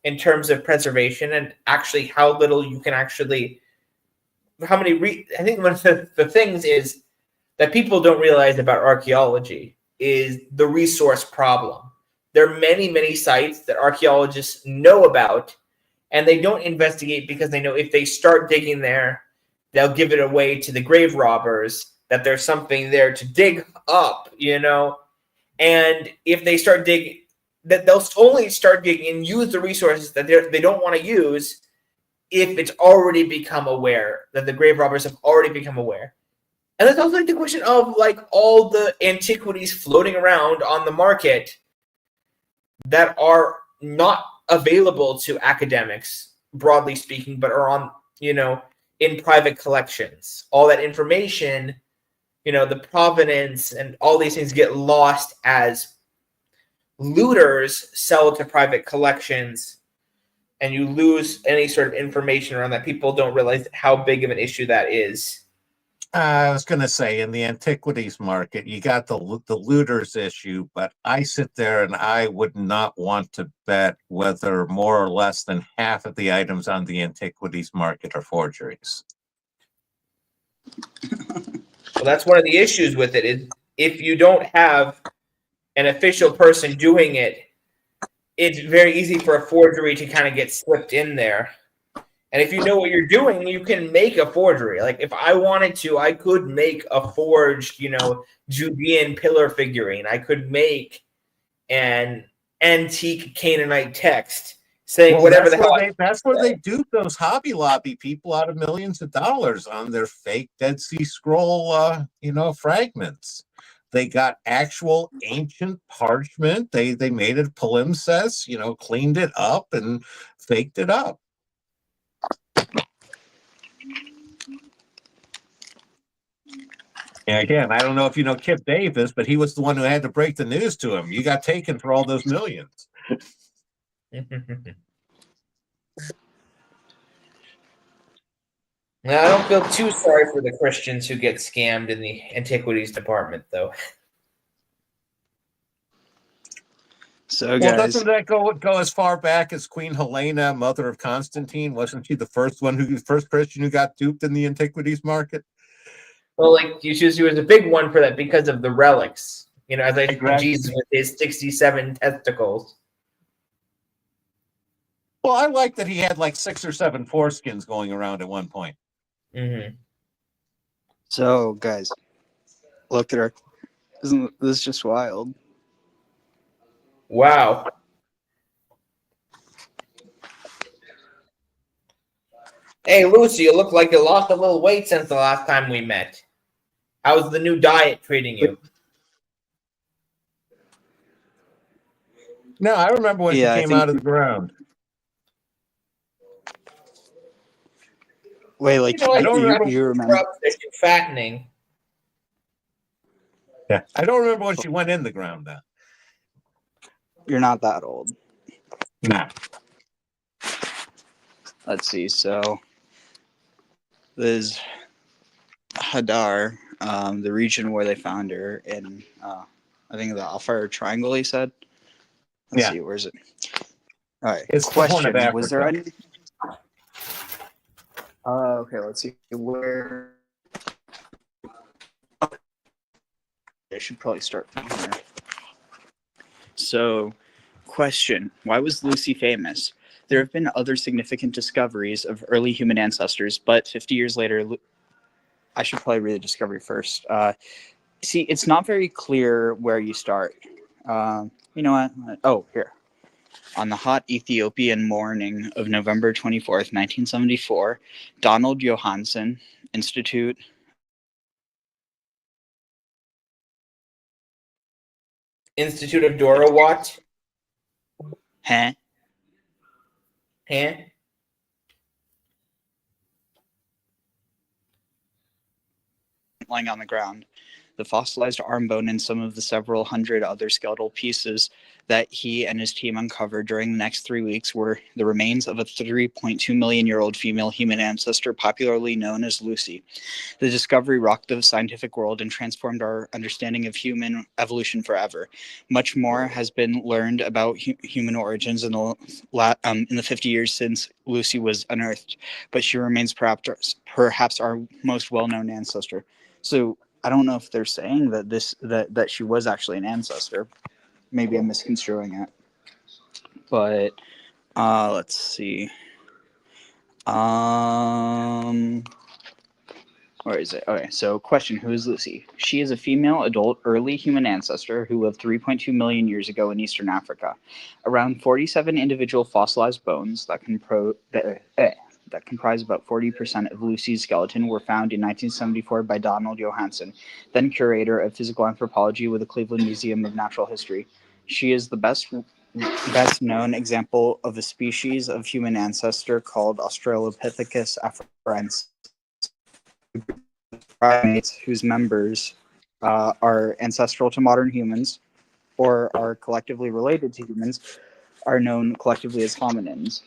in terms of preservation, and actually how little you can actually. I think one of the things is that people don't realize about archaeology is the resource problem. There are many, many sites that archaeologists know about, and they don't investigate because they know if they start digging there, they'll give it away to the grave robbers, that there's something there to dig up, and if they start digging, that they'll only start digging and use the resources that they don't want to use if it's already become aware, that the grave robbers have already become aware And there's also like the question of like all the antiquities floating around on the market that are not available to academics, broadly speaking, but are on, in private collections. All that information, the provenance and all these things get lost as looters sell to private collections, and you lose any sort of information around that. People don't realize how big of an issue that is. I was going to say, in the antiquities market, you got the looters issue, but I sit there and I would not want to bet whether more or less than half of the items on the antiquities market are forgeries. Well, that's one of the issues with it, is if you don't have an official person doing it, it's very easy for a forgery to kind of get slipped in there. And if you know what you're doing, you can make a forgery. Like if I wanted to, I could make a forged, Judean pillar figurine. I could make an antique Canaanite text saying whatever the hell. That's where they dupe those Hobby Lobby people out of millions of dollars on their fake Dead Sea Scroll, fragments. They got actual ancient parchment. They made it palimpsest, cleaned it up and faked it up. And again, I don't know if you know Kip Davis, but he was the one who had to break the news to him. You got taken for all those millions. Now, I don't feel too sorry for the Christians who get scammed in the antiquities department, though. So, guys, doesn't that go as far back as Queen Helena, mother of Constantine? Wasn't she the first Christian who got duped in the antiquities market? Well, like she was a big one for that because of the relics. As I said, Exactly. Jesus with his 67 testicles. Well, I like that he had like 6 or 7 foreskins going around at one point. Mm-hmm. So, guys, look at her. Isn't this just wild? Wow. Hey, Lucy, you look like you lost a little weight since the last time we met. How's the new diet treating you? No, I remember when she came out of the ground. Wait, like I don't remember. You remember fattening. Yeah, I don't remember when she went in the ground. Though. You're not that old. No. Let's see. So, there's Hadar, the region where they found her in, I think the Afar Triangle. He said. Let's see. Where is it? All right. It's question: was there any? Okay. Let's see where. I should probably start from here. So, question: why was Lucy famous? There have been other significant discoveries of early human ancestors, but 50 years later, I should probably read the discovery first. See, it's not very clear where you start. You know what? Oh, here. On the hot Ethiopian morning of November 24th, 1974, Donald Johanson, Institute of Dorawat. Huh? Lying on the ground. The fossilized arm bone and some of the several hundred other skeletal pieces that he and his team uncovered during the next 3 weeks were the remains of a 3.2 million year old female human ancestor, popularly known as Lucy. The discovery rocked the scientific world and transformed our understanding of human evolution forever. Much more has been learned about human origins in the 50 years since Lucy was unearthed, but she remains perhaps our most well-known ancestor. So I don't know if they're saying that she was actually an ancestor. Maybe I'm misconstruing it. But let's see. Where is it? Okay, so question: who is Lucy? She is a female adult early human ancestor who lived 3.2 million years ago in Eastern Africa. Around 47 individual fossilized bones that that comprise about 40% of Lucy's skeleton were found in 1974 by Donald Johanson, then curator of physical anthropology with the Cleveland Museum of Natural History. She is the best known example of a species of human ancestor called Australopithecus afarensis, primates whose members are ancestral to modern humans or are collectively related to humans are known collectively as hominins.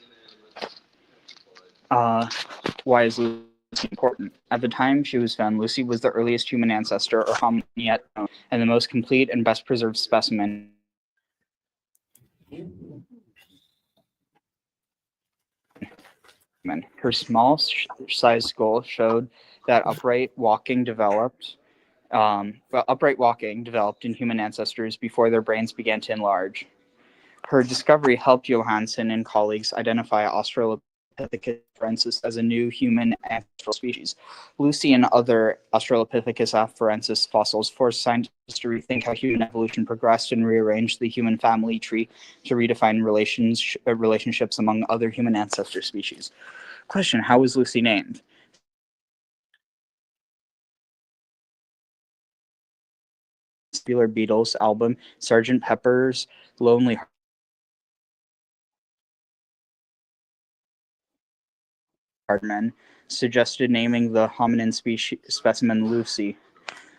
Why is Lucy important? At the time she was found, Lucy was the earliest human ancestor or hominin yet known, and the most complete and best preserved specimen. Her small sized skull showed that upright walking developed in human ancestors before their brains began to enlarge. Her discovery helped Johanson and colleagues identify Australopithecus afarensis as a new human ancestral species. Lucy and other Australopithecus afarensis fossils forced scientists to rethink how human evolution progressed and rearranged the human family tree to redefine relationships among other human ancestor species. Question: how was Lucy named? Beatles album Sgt. Pepper's Lonely Heartman suggested naming the hominin specimen Lucy.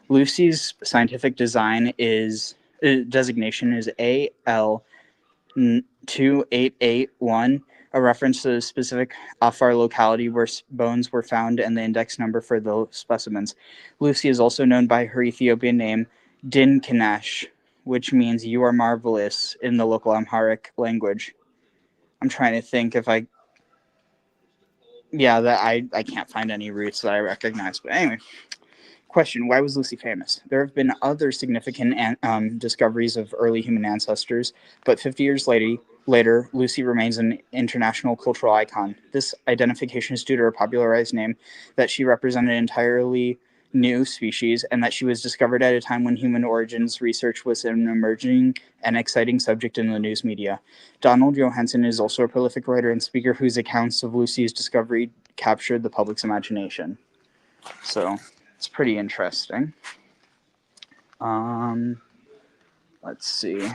Lucy's scientific designation is AL2881, a reference to the specific Afar locality where bones were found and the index number for the specimens. Lucy is also known by her Ethiopian name Dinkinesh, which means "you are marvelous" in the local Amharic language. I'm trying to think if I can't find any roots that I recognize. But anyway, question: why was Lucy famous? There have been other significant discoveries of early human ancestors, but 50 years later, Lucy remains an international cultural icon. This identification is due to her popularized name, that she represented an entirely new species, and that she was discovered at a time when human origins research was an emerging and exciting subject in the news media. Donald Johanson is also a prolific writer and speaker whose accounts of Lucy's discovery captured the public's imagination. So it's pretty interesting. Let's see.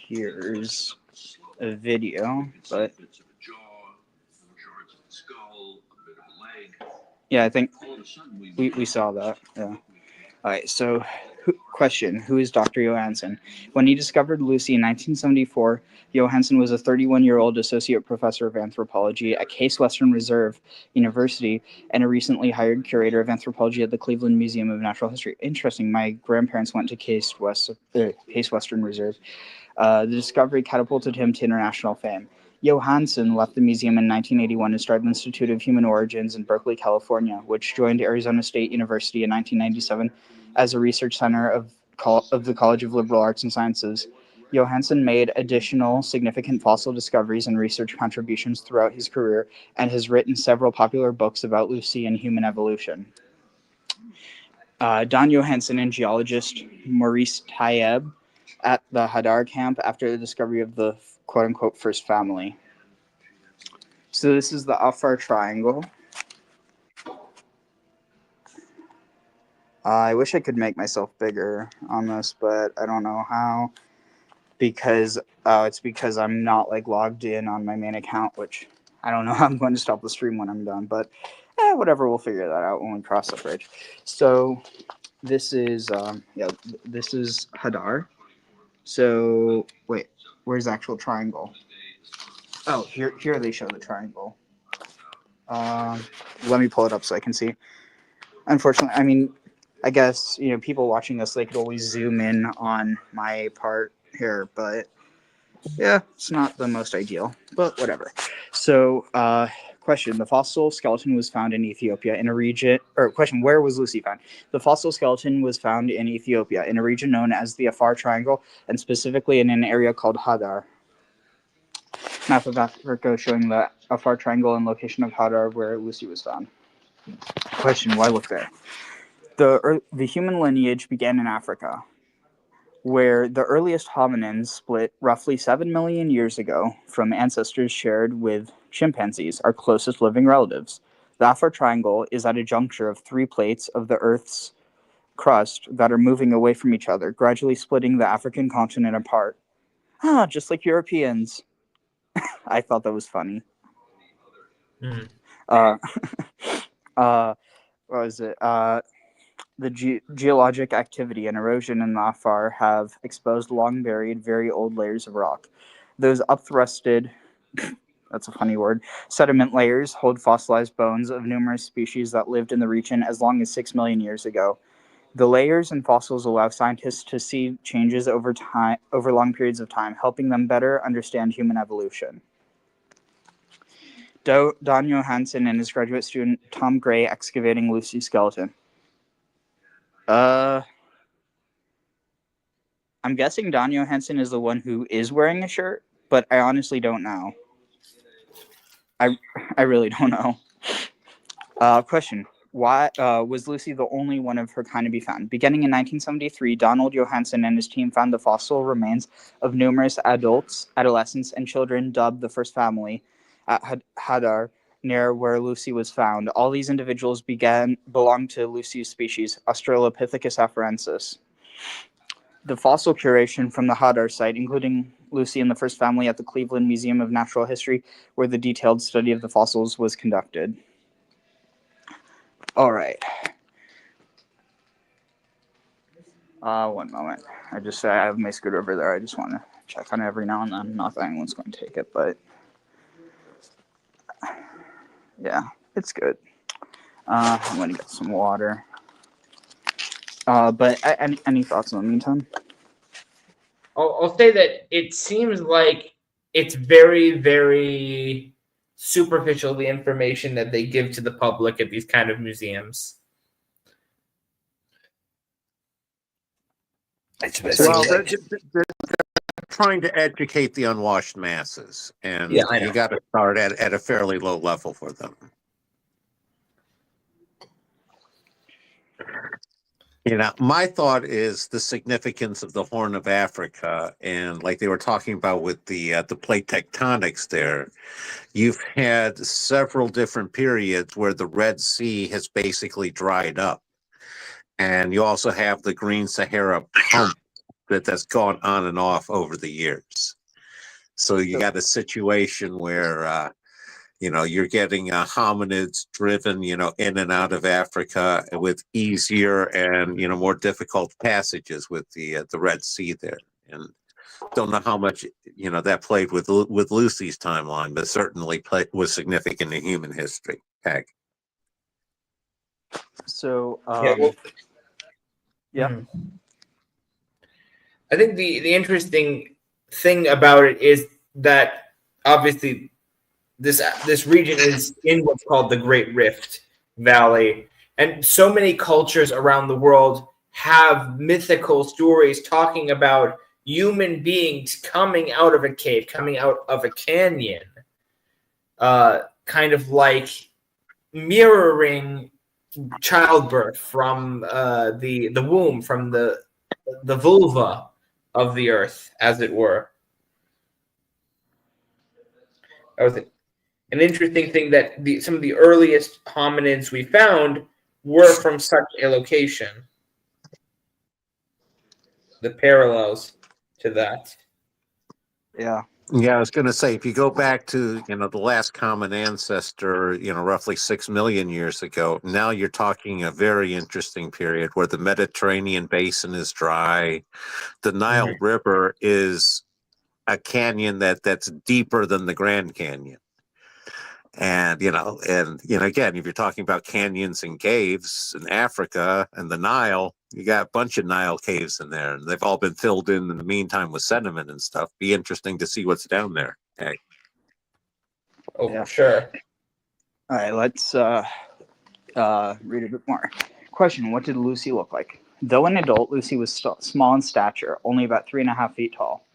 Here's a video, but yeah, I think we saw that. Yeah. All right. So, question: who is Dr. Johanson? When he discovered Lucy in 1974, Johanson was a 31-year-old associate professor of anthropology at Case Western Reserve University and a recently hired curator of anthropology at the Cleveland Museum of Natural History. Interesting. My grandparents went to Case Western Reserve. The discovery catapulted him to international fame. Johanson left the museum in 1981 to start the Institute of Human Origins in Berkeley, California, which joined Arizona State University in 1997 as a research center of the College of Liberal Arts and Sciences. Johanson made additional significant fossil discoveries and research contributions throughout his career and has written several popular books about Lucy and human evolution. Don Johanson and geologist Maurice Tayeb at the Hadar camp after the discovery of the quote-unquote first family. So this is the Afar Triangle. I wish I could make myself bigger on this, but I don't know how, because it's because I'm not logged in on my main account, which I don't know how I'm going to stop the stream when I'm done, but whatever, we'll figure that out when we cross the bridge. So this is this is Hadar. So wait, where's the actual triangle? Oh, here they show the triangle. Let me pull it up so I can see. Unfortunately, I mean, I guess, people watching this, they could always zoom in on my part here, but yeah, it's not the most ideal, but whatever. So, question: the fossil skeleton was found in Ethiopia in a region, or question: where was Lucy found? The fossil skeleton was found in Ethiopia in a region known as the Afar Triangle, and specifically in an area called Hadar. Map of Africa showing the Afar Triangle and location of Hadar where Lucy was found. Question: why look there? The human lineage began in Africa. where the earliest hominins split roughly 7 million years ago from ancestors shared with chimpanzees, our closest living relatives. The Afar Triangle is at a juncture of three plates of the Earth's crust that are moving away from each other, gradually splitting the African continent apart. Just like Europeans. I thought that was funny. Hmm. Uh, what was it? The geologic activity and erosion in the Afar have exposed long buried, very old layers of rock. Those upthrusted, that's a funny word, sediment layers hold fossilized bones of numerous species that lived in the region as long as 6 million years ago. The layers and fossils allow scientists to see changes over long periods of time, helping them better understand human evolution. Don Johanson and his graduate student Tom Gray excavating Lucy's skeleton. I'm guessing Don Johanson is the one who is wearing a shirt, but I honestly don't know. I really don't know. Question. Why was Lucy the only one of her kind to be found? Beginning in 1973, Donald Johanson and his team found the fossil remains of numerous adults, adolescents, and children dubbed the First Family at Hadar, near where Lucy was found. All these individuals belonged to Lucy's species, Australopithecus afarensis. The fossil curation from the Hadar site, including Lucy and the First Family at the Cleveland Museum of Natural History, where the detailed study of the fossils was conducted. All right. One moment. I have my scooter over there. I just want to check on it every now and then. Not that anyone's going to take it, but yeah, it's good. I'm going to get some water. But any thoughts in the meantime? I'll say that it seems like it's very, very superficial, the information that they give to the public at these kind of museums. Well, they're trying to educate the unwashed masses, and Yeah, I know. you got to start at a fairly low level for them. You know, my thought is the significance of the Horn of Africa, and like they were talking about with the plate tectonics there, you've had several different periods where the Red Sea has basically dried up, and you also have the Green Sahara pump that's gone on and off over the years. So you got a situation where you're getting hominids driven, in and out of Africa with easier and more difficult passages with the Red Sea there. And don't know how much that played with Lucy's timeline, but certainly was significant in human history. Heck. So, yeah. I think the interesting thing about it is that obviously this region is in what's called the Great Rift Valley, and so many cultures around the world have mythical stories talking about human beings coming out of a cave, coming out of a canyon, kind of like mirroring childbirth from the womb, from the vulva of the earth, as it were. That was an interesting thing, that some of the earliest hominids we found were from such a location. The parallels to that. Yeah. Yeah, I was going to say, if you go back to, the last common ancestor, roughly 6 million years ago, now you're talking a very interesting period where the Mediterranean basin is dry. The Nile River is a canyon that's deeper than the Grand Canyon. And, again, if you're talking about canyons and caves in Africa and the Nile, you got a bunch of Nile caves in there, and they've all been filled in the meantime with sediment and stuff. Be interesting to see what's down there. Hey. Oh, yeah. Sure. All right, let's read a bit more. Question: what did Lucy look like? Though an adult, Lucy was small in stature, only about 3.5 feet tall.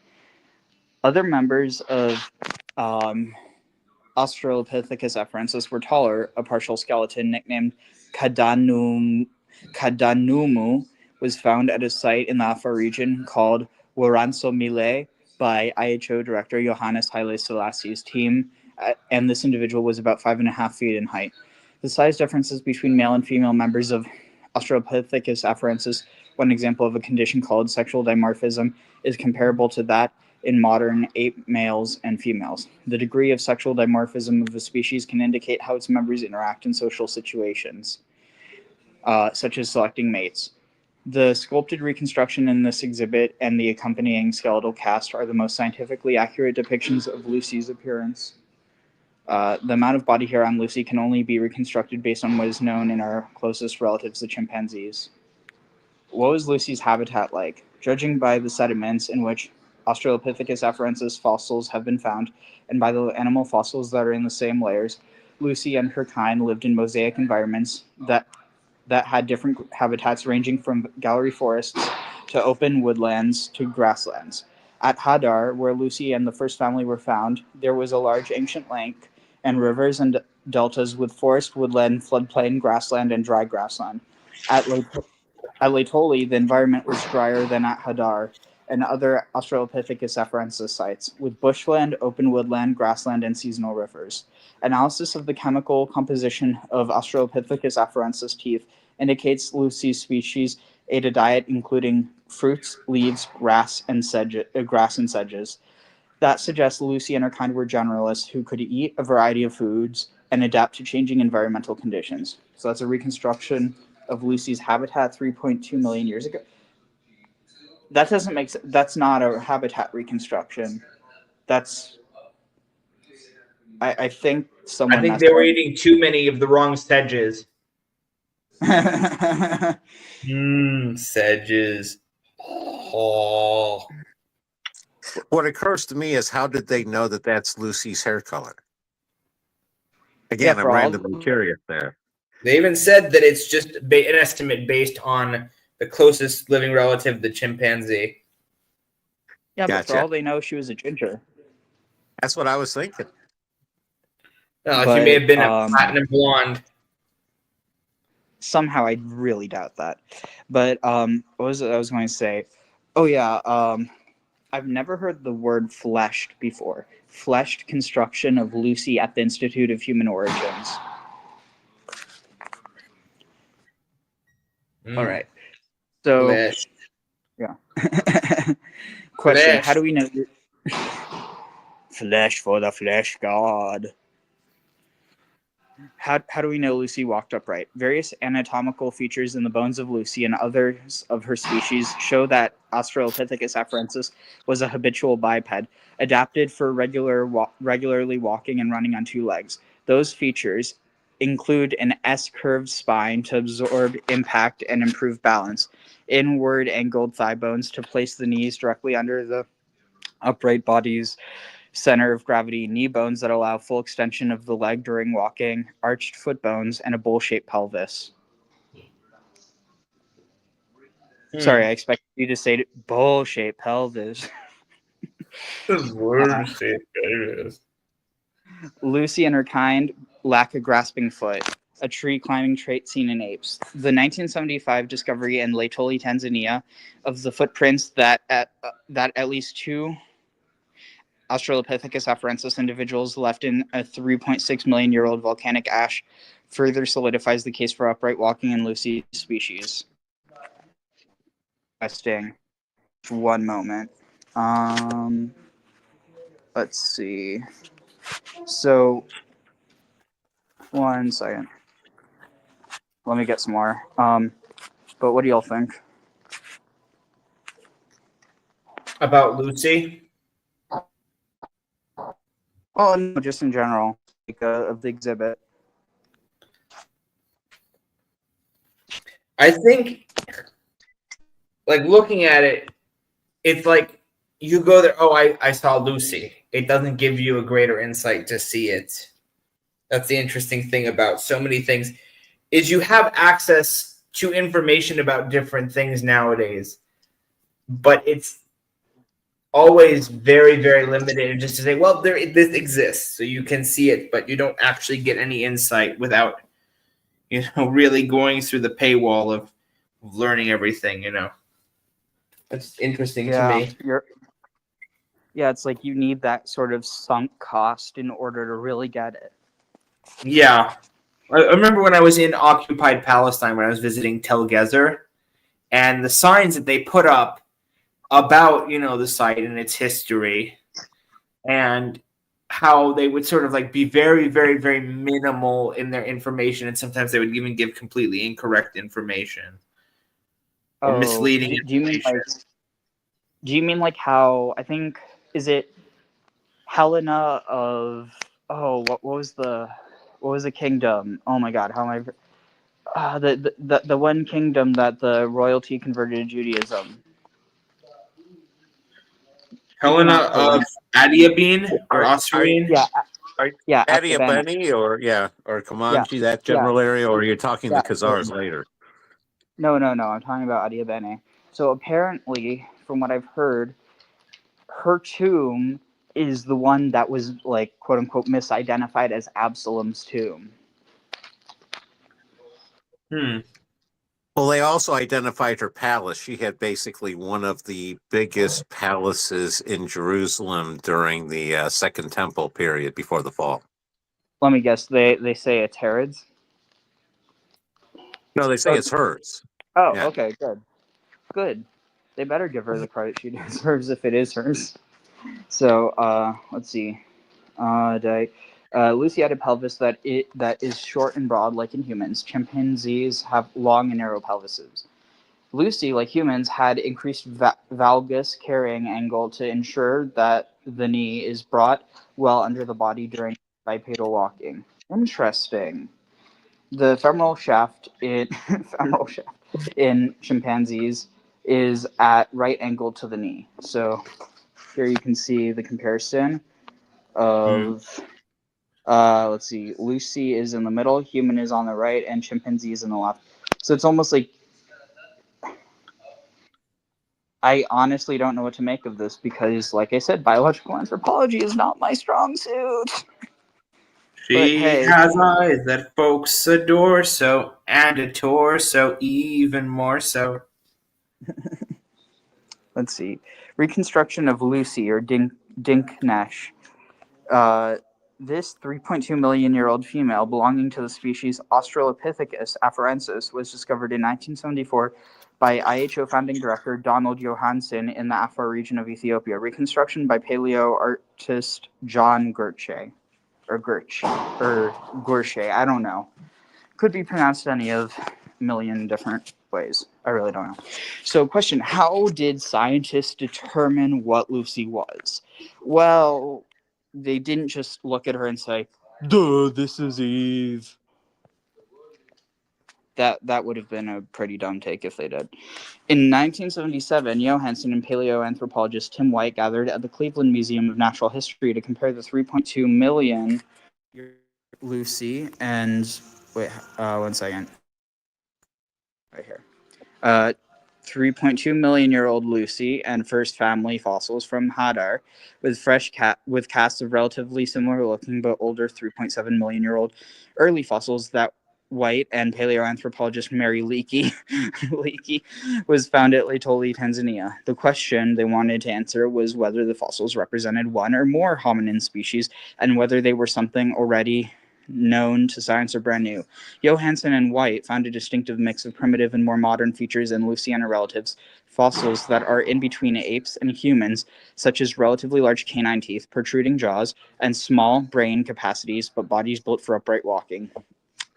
Other members of Australopithecus afarensis were taller. A partial skeleton nicknamed Kadanumu was found at a site in the Afar region called Woranso by IHO Director Johannes Haile Selassie's team, and this individual was about 5.5 feet in height. The size differences between male and female members of Australopithecus afarensis, one example of a condition called sexual dimorphism, is comparable to that in modern ape males and females. The degree of sexual dimorphism of a species can indicate how its members interact in social situations, such as selecting mates. The sculpted reconstruction in this exhibit and the accompanying skeletal cast are the most scientifically accurate depictions of Lucy's appearance. The amount of body hair on Lucy can only be reconstructed based on what is known in our closest relatives, the chimpanzees. What was Lucy's habitat like? Judging by the sediments in which Australopithecus afarensis fossils have been found, and by the animal fossils that are in the same layers, Lucy and her kind lived in mosaic environments that had different habitats ranging from gallery forests to open woodlands to grasslands. At Hadar, where Lucy and the first family were found, there was a large ancient lake and rivers and deltas with forest, woodland, floodplain, grassland, and dry grassland. At Laetoli, the environment was drier than at Hadar and other Australopithecus afarensis sites, with bushland, open woodland, grassland, and seasonal rivers. Analysis of the chemical composition of Australopithecus afarensis teeth indicates Lucy's species ate a diet including fruits, leaves, grass, and sedges. That suggests Lucy and her kind were generalists who could eat a variety of foods and adapt to changing environmental conditions. So that's a reconstruction of Lucy's habitat 3.2 million years ago. That doesn't make sense. That's not a habitat reconstruction. That's, I think someone. I think they were eating too many of the wrong sedges. Sedges. Oh. What occurs to me is, how did they know that that's Lucy's hair color? Again, Yeah, I'm randomly curious there. They even said that it's just an estimate based on the closest living relative, the chimpanzee. Yeah, Gotcha. but for all they know, she was a ginger. That's what I was thinking. No, But, she may have been a platinum blonde. Somehow, I really doubt that. But what was it I was going to say? Oh, yeah. I've never heard the word fleshed before. Fleshed construction of Lucy at the Institute of Human Origins. All right. So, Flesh. yeah. Question: Flesh. How do we know? Flesh for the flesh god. How do we know Lucy walked upright? Various anatomical features in the bones of Lucy and others of her species show that Australopithecus afarensis was a habitual biped, adapted for regularly walking and running on two legs. Those features include an S-curved spine to absorb impact and improve balance, inward angled thigh bones to place the knees directly under the upright body's center of gravity, knee bones that allow full extension of the leg during walking, arched foot bones, and a bowl-shaped pelvis. Sorry, I expected you to say bowl-shaped pelvis. Lucy and her kind lack a grasping foot, a tree climbing trait seen in apes. The 1975 discovery in Laetoli, Tanzania, of the footprints that at least two Australopithecus afarensis individuals left in a 3.6 million year old volcanic ash further solidifies the case for upright walking in Lucy's species. Testing. One moment. Let's see. So, one second. Let me get some more. But what do y'all think? About Lucy? Oh, no, just in general, like, of the exhibit. I think, like, looking at it, it's like you go there, oh, I saw Lucy. It doesn't give you a greater insight to see it. That's the interesting thing about so many things, is you have access to information about different things nowadays, but it's always very, very limited, just to say, well, this exists, so you can see it, but you don't actually get any insight without, really going through the paywall of learning everything. That's interesting to Yeah, me. it's like you need that sort of sunk cost in order to really get it. Yeah, I remember when I was in occupied Palestine when I was visiting Tel Gezer, and the signs that they put up about the site and its history, and how they would sort of like be very, very, very minimal in their information, and sometimes they would even give completely incorrect information or Oh, misleading do you mean information. how I think is it Helena of what was the kingdom? Oh my God, how am I? The one kingdom that the royalty converted to Judaism. Maybe Helena not of Helena. Adiabene or Are Osirian? Yeah, are yeah, Atiabene. Adiabeni or Yeah, Comanche, that yeah, general area, or you're talking the yeah. Khazars later? No. I'm talking about Adiabene. So apparently, from what I've heard, her tomb is the one that was like quote unquote misidentified as Absalom's tomb. Hmm. Well, they also identified her palace. She had basically one of the biggest palaces in Jerusalem during the Second Temple period before the fall. Let me guess. They say it's Herod's. No, they say it's hers. Oh, Yeah. okay, good, good. They better give her the credit she deserves if it is hers. So, let's see. Lucy had a pelvis that is short and broad, like in humans. Chimpanzees have long and narrow pelvises. Lucy, like humans, had increased valgus carrying angle to ensure that the knee is brought well under the body during bipedal walking. Interesting. The femoral shaft in femoral shaft in chimpanzees is at right angle to the knee. So here you can see the comparison of let's see, Lucy is in the middle, human is on the right, and chimpanzee is in the left. So it's almost like I honestly don't know what to make of this because, like I said, biological anthropology is not my strong suit. But She hey, has eyes that folks adore so, and a torso even more so. let's see. Reconstruction of Lucy or Dinknesh. Uh, this 3.2 million year old female belonging to the species Australopithecus afarensis was discovered in 1974 by IHO founding director Donald Johanson in the Afar region of Ethiopia. Reconstruction by paleo artist John Gertche. Or Gertch. Or Gorsche. I don't know. Could be pronounced any of a million different ways. I really don't know. So, question: how did scientists determine what Lucy was? Well, they didn't just look at her and say, "Duh, this is Eve." That would have been a pretty dumb take if they did. In 1977, Johanson and paleoanthropologist Tim White gathered at the Cleveland Museum of Natural History to compare the 3.2 million Lucy and wait, 1 second, right here. 3.2 million year old Lucy and first family fossils from Hadar, with casts of relatively similar looking but older 3.7 million year old early fossils that White and paleoanthropologist Mary Leakey Leakey was found at Laetoli, Tanzania. The question they wanted to answer was whether the fossils represented one or more hominin species and whether they were something already known to science or brand new. Johanson and White found a distinctive mix of primitive and more modern features in Luciana relatives, fossils that are in between apes and humans, such as relatively large canine teeth, protruding jaws, and small brain capacities but bodies built for upright walking.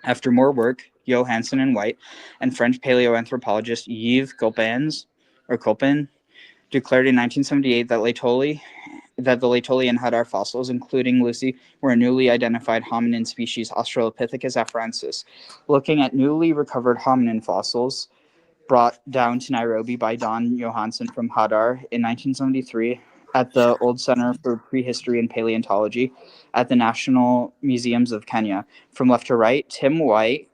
After more work, Johanson and White and French paleoanthropologist Yves Coppin declared in 1978 that the Laetoli and Hadar fossils, including Lucy, were a newly identified hominin species, Australopithecus afarensis. Looking at newly recovered hominin fossils brought down to Nairobi by Don Johanson from Hadar in 1973 at the Old Center for Prehistory and Paleontology at the National Museums of Kenya. From left to right, Tim White,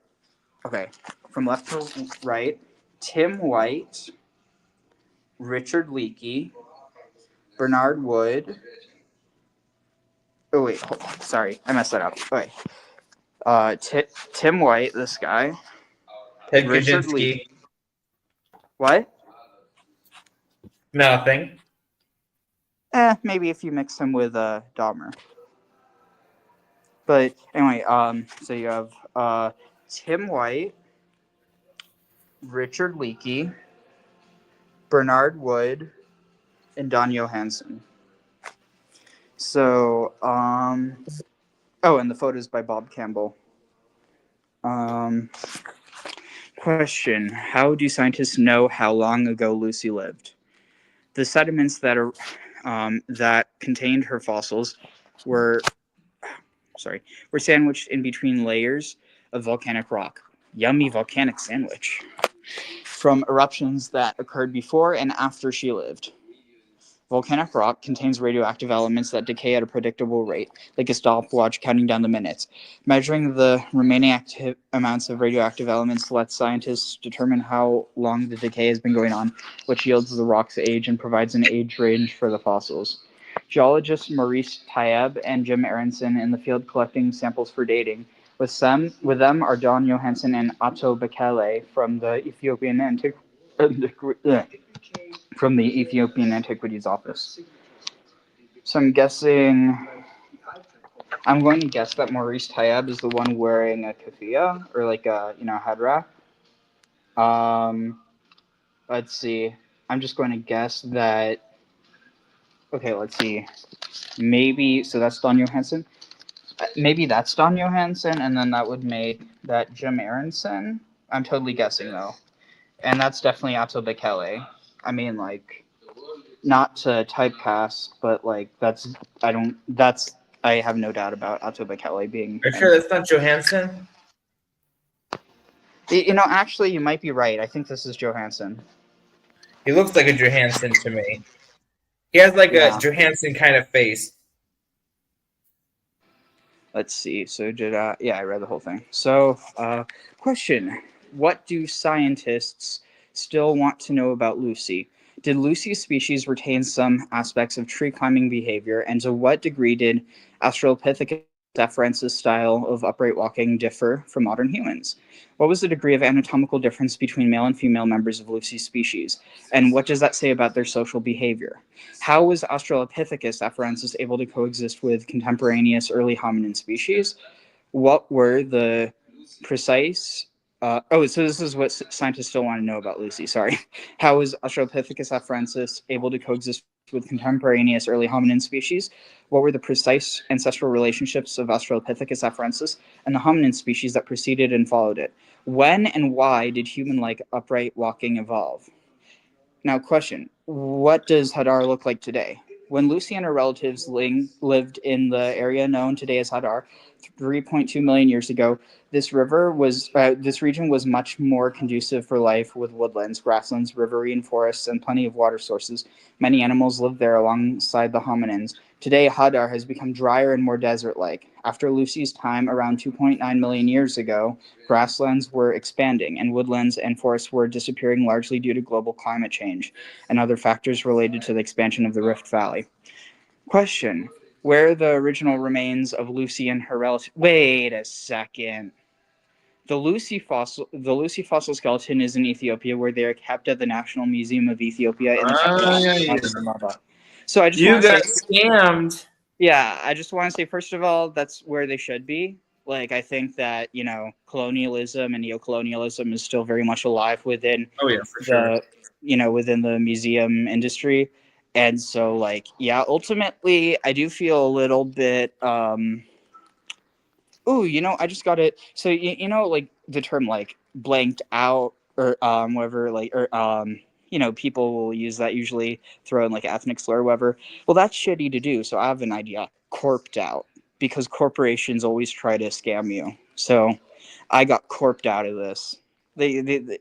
Richard Leakey, Bernard Wood. Oh wait, sorry, I messed that up. Okay. Tim White, this guy, Ted Richard Kaczynski. Leakey. What? Nothing. Maybe if you mix him with Dahmer. But anyway, so you have Tim White, Richard Leakey, Bernard Wood, and Don Johanson. So, oh, and the photos by Bob Campbell. Question: how do scientists know how long ago Lucy lived? The sediments that are that contained her fossils were sandwiched in between layers of volcanic rock. Yummy volcanic sandwich. From eruptions that occurred before and after she lived. Volcanic rock contains radioactive elements that decay at a predictable rate, like a stopwatch counting down the minutes. Measuring the remaining amounts of radioactive elements lets scientists determine how long the decay has been going on, which yields the rock's age and provides an age range for the fossils. Geologists Maurice Taieb and Jim Aronson in the field collecting samples for dating. With them are Don Johanson and Atto Bekele from the Ethiopian Antiquities Office. So I'm going to guess that Maurice Taieb is the one wearing a keffiyeh, or like a, head wrap. Let's see. I'm just going to guess that, okay, let's see. Maybe, so that's Don Johanson. Maybe that's Don Johanson, and then that would make that Jim Aronson. I'm totally guessing, though. And that's definitely Atto Bekele. I mean, like, not to typecast, but like I have no doubt about Atto Bekele being. Are you sure that's not Johansson? Actually, you might be right. I think this is Johanson. He looks like a Johansson to me. He has like Yeah. a Johansson kind of face. Let's see. So I read the whole thing. So, question: what do scientists still want to know about Lucy? Did Lucy's species retain some aspects of tree climbing behavior, and to what degree did Australopithecus Afarensis style of upright walking differ from modern humans? What was the degree of anatomical difference between male and female members of Lucy's species, and what does that say about their social behavior? How was Australopithecus afarensis able to coexist with contemporaneous early hominin species? What were the precise so this is what scientists still want to know about Lucy. Sorry. How was Australopithecus afarensis able to coexist with contemporaneous early hominin species? What were the precise ancestral relationships of Australopithecus afarensis and the hominin species that preceded and followed it? When and why did human-like upright walking evolve? Now, question: what does Hadar look like today? When Lucy and her relatives lived in the area known today as Hadar 3.2 million years ago, this region was much more conducive for life, with woodlands, grasslands, riverine forests, and plenty of water sources. Many animals lived there alongside the hominins. Today, Hadar has become drier and more desert-like. After Lucy's time, around 2.9 million years ago, grasslands were expanding, and woodlands and forests were disappearing largely due to global climate change and other factors related to the expansion of the Rift Valley. Question: where are the original remains of Lucy and her relatives? Wait a second. The Lucy fossil skeleton is in Ethiopia, where they are kept at the National Museum of Ethiopia in the capital Addis Ababa. So I just You want to got say, scammed. yeah, I just want to say, first of all, that's where they should be. Like, I think that, colonialism and neocolonialism is still very much alive within Oh yeah, for sure. within the museum industry. And so, like, yeah, ultimately, I do feel a little bit, I just got it. So, like, the term, like, blanked out, or whatever, like, or, people will use that, usually throw in, like, ethnic slur or whatever. Well, that's shitty to do. So I have an idea: corped out, because corporations always try to scam you. So I got corped out of this. They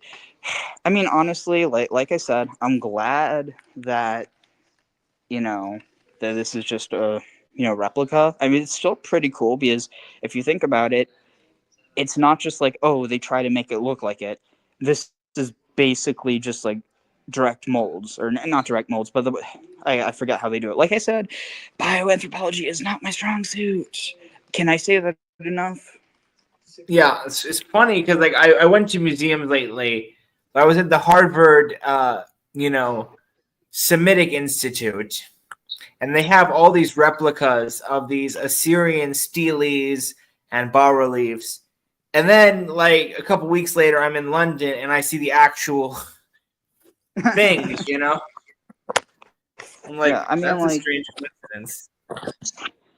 I mean, honestly, like I said, I'm glad that, that this is just a, replica. I mean, it's still pretty cool, because if you think about it, it's not just like, oh, they try to make it look like it. This is basically just like direct molds, or not direct molds, but I forget how they do it. Like I said, bioanthropology is not my strong suit. Can I say that enough? Yeah, it's funny because like I went to museums lately, I was at the Harvard, Semitic Institute, and they have all these replicas of these Assyrian steles and bas-reliefs. And then, like a couple weeks later, I'm in London and I see the actual things. I'm like, Yeah, I mean, that's a like, strange coincidence.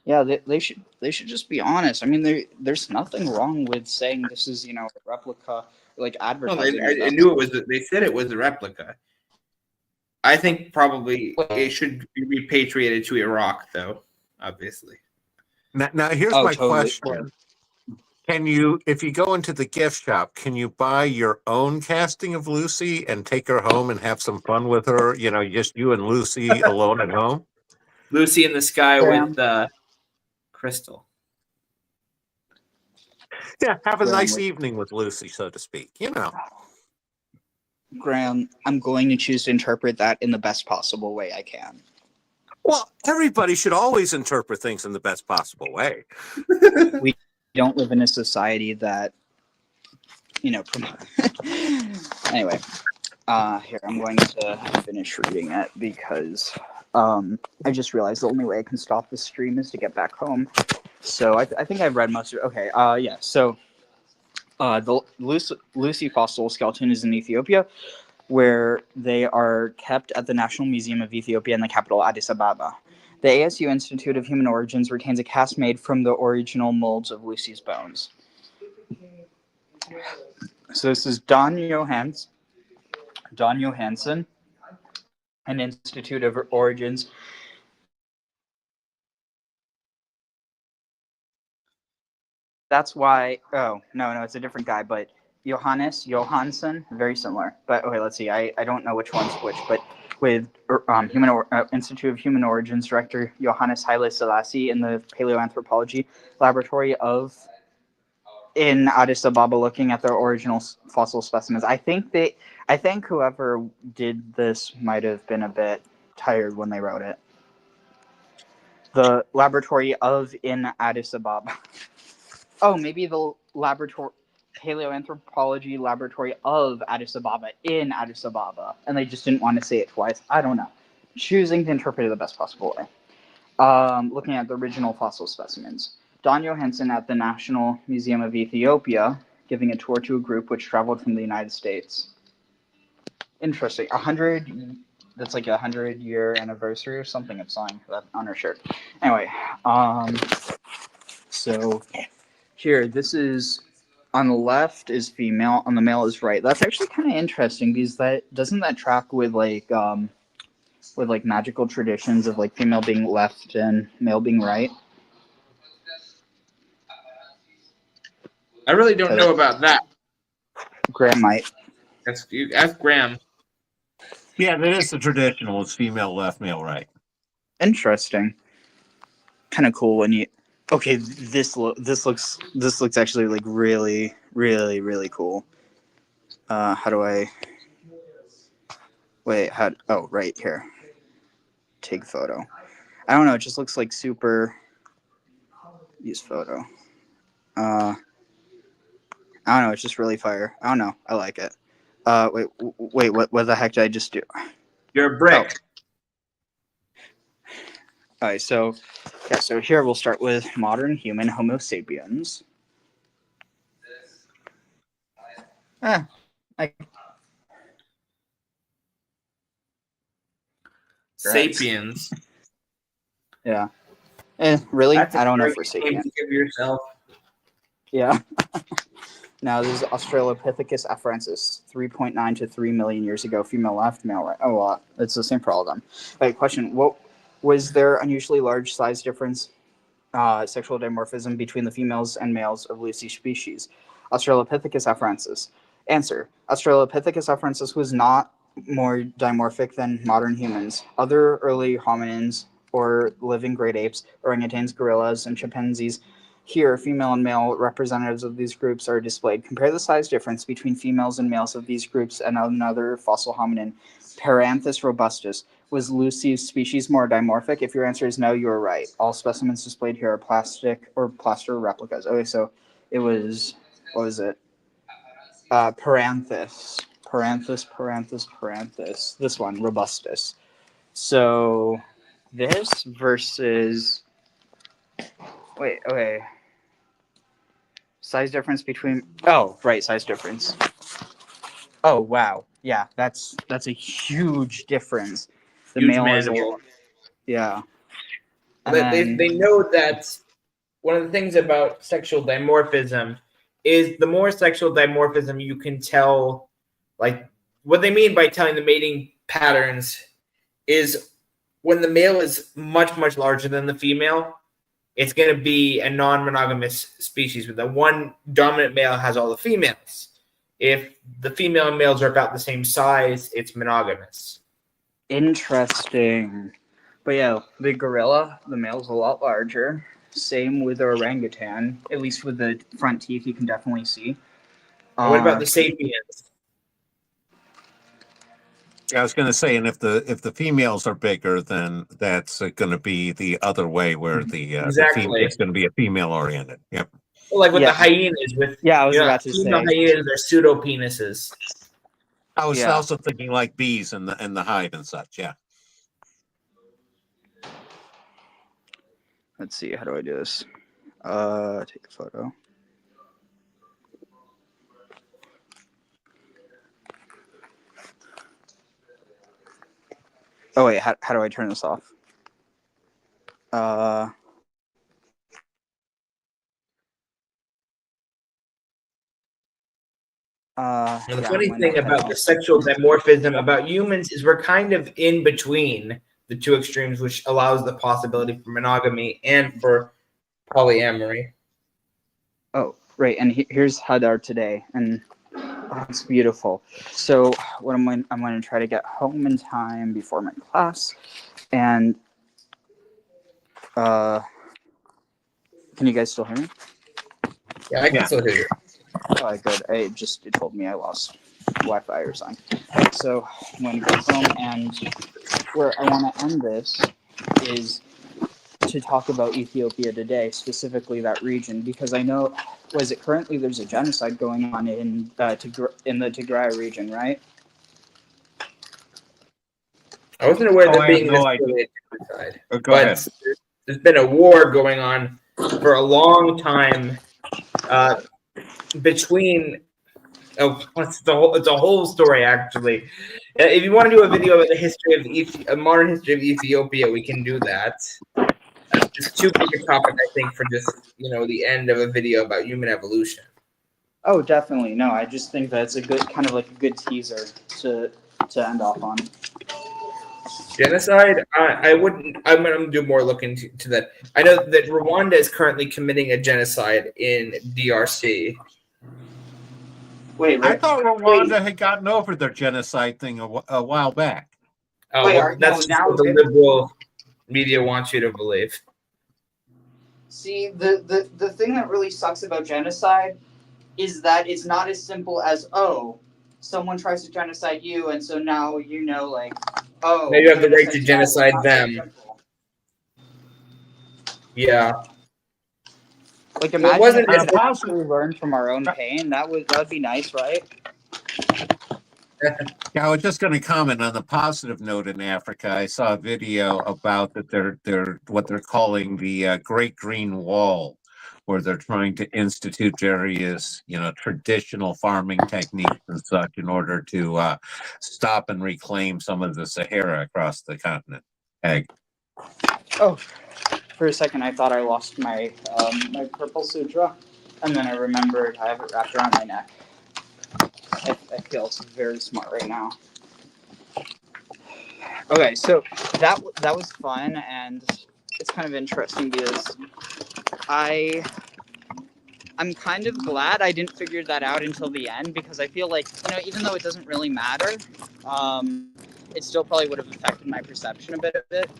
yeah, they should just be honest. I mean, there's nothing wrong with saying this is a replica, like No, advertising. I knew it was. They said it was a replica. I think probably it should be repatriated to Iraq, though. Obviously. Now here's Oh, my totally. question. Can you, if you go into the gift shop, can you buy your own casting of Lucy and take her home and have some fun with her? Just you and Lucy alone at home? Lucy in the Sky Graham. with Crystal. Yeah, have a Graham, nice evening with Lucy, so to speak. Graham, I'm going to choose to interpret that in the best possible way I can. Well, everybody should always interpret things in the best possible way. We don't live in a society that, anyway, here, I'm going to finish reading it because I just realized the only way I can stop the stream is to get back home. So I think I've read most of it. Okay, yeah, so the Lucy fossil skeleton is in Ethiopia, where they are kept at the National Museum of Ethiopia in the capital, Addis Ababa. The ASU Institute of Human Origins retains a cast made from the original molds of Lucy's bones. So this is Don Johanson, an Institute of Origins. That's why. Oh no, it's a different guy, but Johanson, very similar. But okay, let's see. I don't know which one's which, but with Institute of Human Origins director Johannes Haile Selassie in the Paleoanthropology Laboratory in Addis Ababa, looking at their original fossil specimens. I think whoever did this might have been a bit tired when they wrote it. The laboratory in Addis Ababa. Oh, maybe the Paleoanthropology Laboratory of Addis Ababa in Addis Ababa, and they just didn't want to say it twice. I don't know. Choosing to interpret it the best possible way. Looking at the original fossil specimens. Don Johanson at the National Museum of Ethiopia, giving a tour to a group which traveled from the United States. Interesting. That's like 100-year anniversary or something of something on her shirt. Anyway, so here, this is on the left is female, on the male is right. That's actually kind of interesting because doesn't that track with like magical traditions of like female being left and male being right? I really don't know about that. Graham might. Ask Graham. Yeah, that is the traditional. It's female left, male right. Interesting. Kind of cool when you. Okay, this looks actually like really, really, really cool. How do I? Wait, oh, right here. Take photo. I don't know. It just looks like super. Use photo. I don't know. It's just really fire. I don't know. I like it. Wait. What the heck did I just do? You're a brick. All right. So here we'll start with modern human Homo sapiens. Sapiens. Yeah. Really? That's I don't know a if we're great sapiens. name to give yourself. Yeah. Now, this is Australopithecus afarensis, 3.9 to 3 million years ago. Female left, male right. Oh, well, it's the same for all of them. All right, question. What was there unusually large size difference, sexual dimorphism between the females and males of Lucy species? Australopithecus afarensis. Answer. Australopithecus afarensis was not more dimorphic than modern humans. Other early hominins or living great apes, orangutans, gorillas, and chimpanzees. Here, female and male representatives of these groups are displayed. Compare the size difference between females and males of these groups and another fossil hominin, Paranthus robustus. Was Lucy's species more dimorphic? If your answer is no, you are right. All specimens displayed here are plastic or plaster replicas. Okay, so it was, what was it? Paranthus paranthus. This one, robustus. So this versus wait, okay. Size difference between size difference. Oh wow. Yeah, that's a huge difference. The Huge male is mandible. yeah. And They know that one of the things about sexual dimorphism is the more sexual dimorphism you can tell, like what they mean by telling the mating patterns is when the male is much, much larger than the female, it's going to be a non-monogamous species where the one dominant male has all the females. If the female and males are about the same size, it's monogamous. interesting. But yeah, the gorilla, the male's a lot larger. Same with the orangutan, at least with the front teeth you can definitely see. And what about the sapiens? I was going to say, and if the females are bigger, then that's going to be the other way, where the Exactly. it's going to be a female oriented. Yep. Well, like with Yeah. the hyenas, I was about to female say. hyenas are pseudopenises. I was Yeah. also thinking like bees and the hive and such. Yeah. Let's see, how do I do this? Take a photo. Oh wait, how do I turn this off? And the funny thing about the sexual dimorphism about humans is we're kind of in between the two extremes, which allows the possibility for monogamy and for polyamory. Oh, right, and here's Hadar today, and it's beautiful. So what I'm going to try to get home in time before my class, and can you guys still hear me? Yeah, I can still hear you. Oh, good. It told me I lost Wi-Fi or something. So I'm going to go home, and where I want to end this is to talk about Ethiopia today, specifically that region, because I know, currently there's a genocide going on in the Tigray region, right? I wasn't aware that I have being no necessarily a genocide, Go ahead. there's been a war going on for a long time between. It's a whole story actually. If you want to do a video about the history of a modern history of Ethiopia, we can do that. It's too big a topic, I think, for just the end of a video about human evolution. Oh, definitely. No, I just think that's a good kind of like a good teaser to end off on. Genocide? I wouldn't. I'm going to do more look into that. I know that Rwanda is currently committing a genocide in DRC. Wait, I thought Rwanda had gotten over their genocide thing a while back. Oh, that's just what the liberal media wants you to believe. See, the thing that really sucks about genocide is that it's not as simple as, oh, someone tries to genocide you, and so now now you have the right to genocide them. Yeah. Like, imagine if we possibly learned from our own pain. That would be nice, right? Yeah, I was just going to comment on the positive note in Africa. I saw a video about that they're what they're calling the Great Green Wall, where they're trying to institute various traditional farming techniques and such in order to stop and reclaim some of the Sahara across the continent. Oh, for a second I thought I lost my my purple sutra, and then I remembered I have it wrapped around my neck. I feel very smart right now. Okay, so that was fun, and it's kind of interesting because I'm kind of glad I didn't figure that out until the end, because I feel like, even though it doesn't really matter, it still probably would have affected my perception a bit.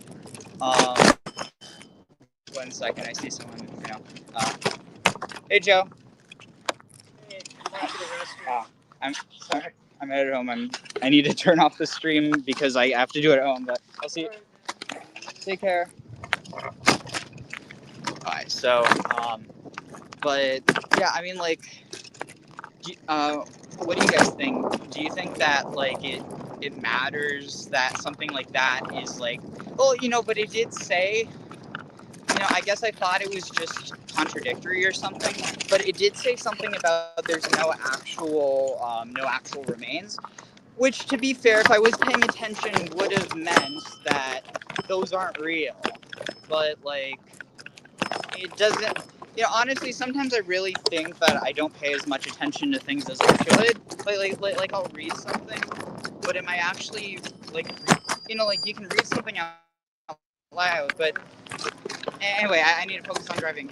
1 second, I see someone, hey Joe. I'm sorry. I'm at home. I need to turn off the stream because I have to do it at home. But I'll see you. Take care. Alright. So, but yeah, I mean, like, what do you guys think? Do you think that like it matters that something like that is like, well, but it did say, I guess I thought it was just contradictory or something, but it did say something about there's no actual remains, which, to be fair, if I was paying attention, would have meant that those aren't real. But like, it doesn't. Honestly, sometimes I really think that I don't pay as much attention to things as I should. Like I'll read something, but am I actually like, like you can read something out loud, but anyway, I need to focus on driving.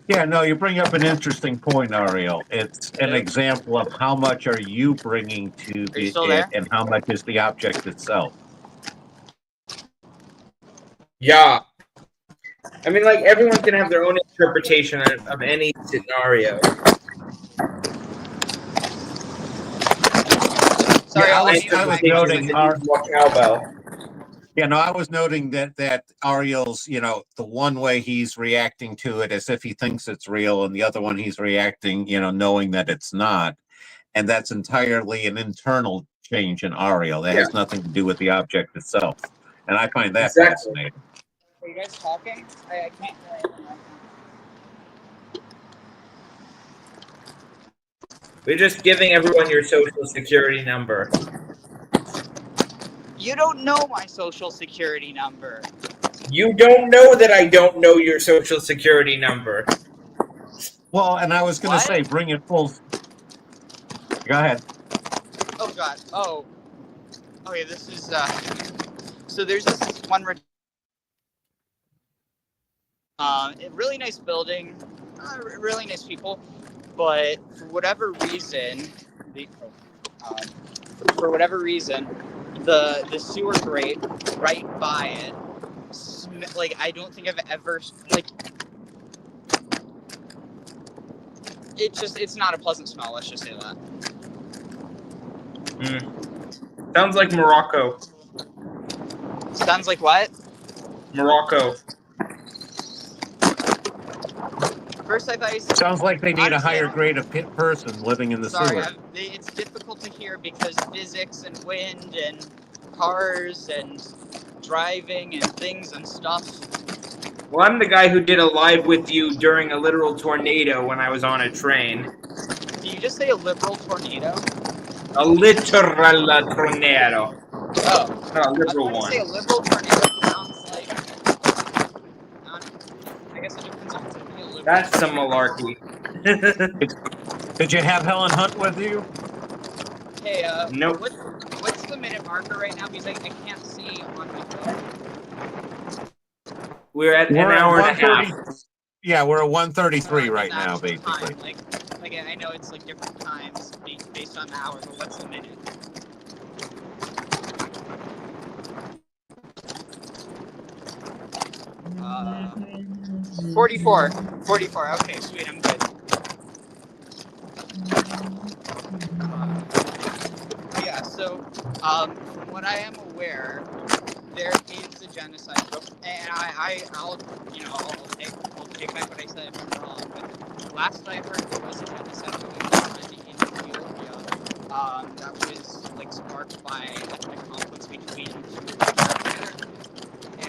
Yeah, no, you bring up an interesting point, Ariel. It's an example of how much are you bringing to Are you still it there? and how much is the object itself. Yeah. I mean, like, everyone can have their own interpretation of any scenario. Sorry, Yeah, I'll I mute was my noting cowbell. I was noting that Ariel's, the one way he's reacting to it as if he thinks it's real, and the other one he's reacting, knowing that it's not. And that's entirely an internal change in Ariel. That has nothing to do with the object itself. And I find that fascinating. Are you guys talking? I can't hear anything right now. We're just giving everyone your social security number. You don't know my social security number. You don't know that I don't know your social security number. Well, and I was going to say, bring it full. Go ahead. Oh, God. Oh. Okay, this is, so there's this one, really nice building, really nice people, but for whatever reason, the sewer grate right by it, like, I don't think I've ever, like, it's not a pleasant smell, let's just say that. Sounds like Morocco. Sounds like what? Morocco. First, I thought you said, sounds like they need honestly, a higher grade of person living in the sewer. It's difficult to hear because physics and wind and cars and driving and things and stuff. Well, I'm the guy who did a live with you during a literal tornado when I was on a train. Did you just say a liberal tornado? A literal tornado. Oh. Not a liberal I was one. say a liberal tornado sounds like, I guess it depends on what's a liberal. That's some malarkey. Did you have Helen Hunt with you? Hey, nope. What's the minute marker right now? Because I can't see on my phone. We're at an hour and a half. Yeah, we're at 1:33 right now, basically. Time. Like I know it's like different times based on the hour, but what's the minute? Uh, 44. 44. Okay, sweet. I'm good. Yeah. So, from what I am aware, there is a genocide, and I'll take back what I said if I'm wrong. But last I heard, there was a genocide going on in Ethiopia. That was like sparked by ethnic conflicts between two cultures,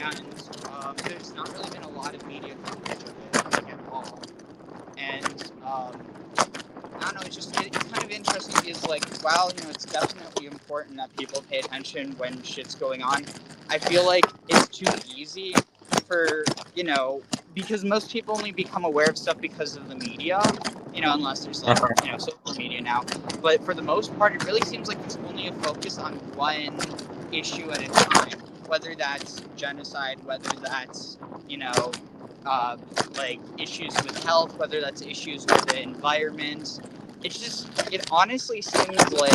and there's not really been a lot of media coverage of it like, at all. And I don't know, it's kind of interesting because, like, while, it's definitely important that people pay attention when shit's going on, I feel like it's too easy for, because most people only become aware of stuff because of the media, unless there's, like, social media now. But for the most part, it really seems like it's only a focus on one issue at a time, whether that's genocide, whether that's, like issues with health, whether that's issues with the environment. It honestly seems like,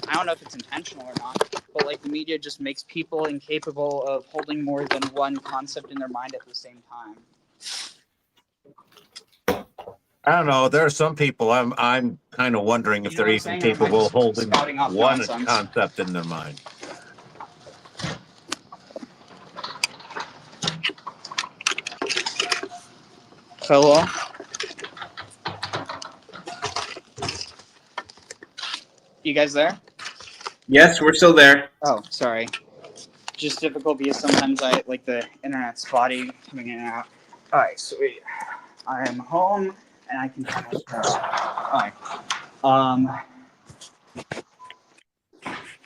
I don't know if it's intentional or not, but like the media just makes people incapable of holding more than one concept in their mind at the same time. I don't know. There are some people I'm kind of wondering if they're even capable of holding one concept in their mind. Hello? You guys there? Yes, we're still there. Oh, sorry. Just difficult because sometimes the internet's spotty coming in and out. All right, sweet. I am home and I can tell. All right.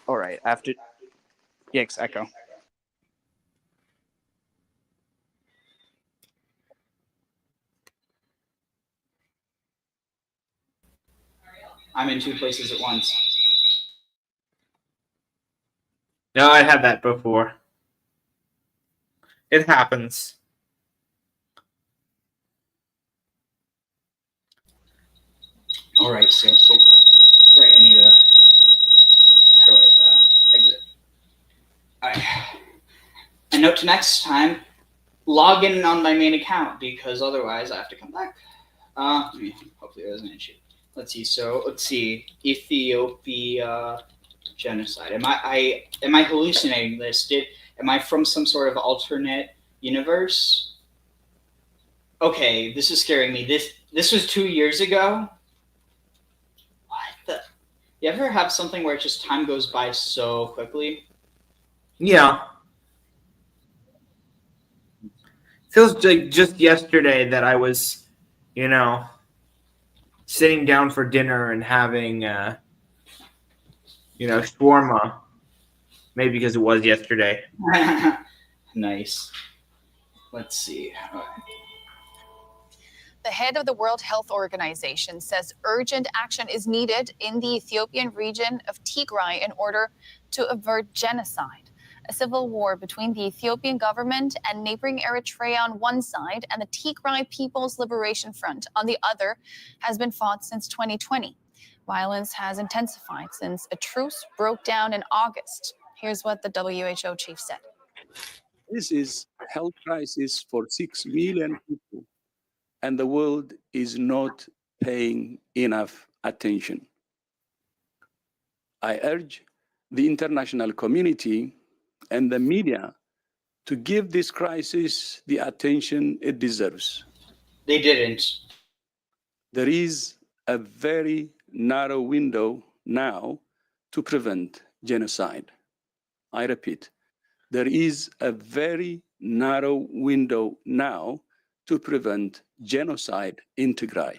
All right. After. Yikes! Echo. I'm in 2 places at once. No, I had that before. It happens. All right, so right, I need to. How do I exit? All right. And note to next time, log in on my main account because otherwise I have to come back. Hopefully there isn't an issue. Let's see. So let's see. Ethiopia genocide. Am I hallucinating this? Am I from some sort of alternate universe? Okay, this is scaring me. This was 2 years ago. What the? You ever have something where just time goes by so quickly? Yeah. Feels like just yesterday that I was, sitting down for dinner and having, shawarma. Maybe because it was yesterday. Nice. Let's see. The head of the World Health Organization says urgent action is needed in the Ethiopian region of Tigray in order to avert genocide. A civil war between the Ethiopian government and neighboring Eritrea on one side and the Tigray People's Liberation Front on the other has been fought since 2020. Violence has intensified since a truce broke down in August. Here's what the WHO chief said. This is a health crisis for 6 million people, and the world is not paying enough attention. I urge the international community and the media to give this crisis the attention it deserves. They didn't. There is a very narrow window now to prevent genocide. I repeat, there is a very narrow window now to prevent genocide in Tigray.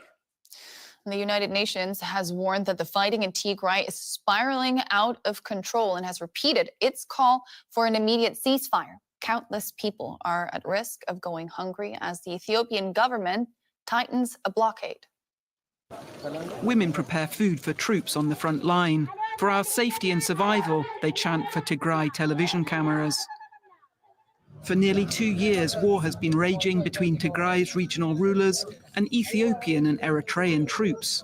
The United Nations has warned that the fighting in Tigray is spiraling out of control and has repeated its call for an immediate ceasefire. Countless people are at risk of going hungry as the Ethiopian government tightens a blockade. Women prepare food for troops on the front line. For our safety and survival, they chant for Tigray television cameras. For nearly 2 years, war has been raging between Tigray's regional rulers and Ethiopian and Eritrean troops.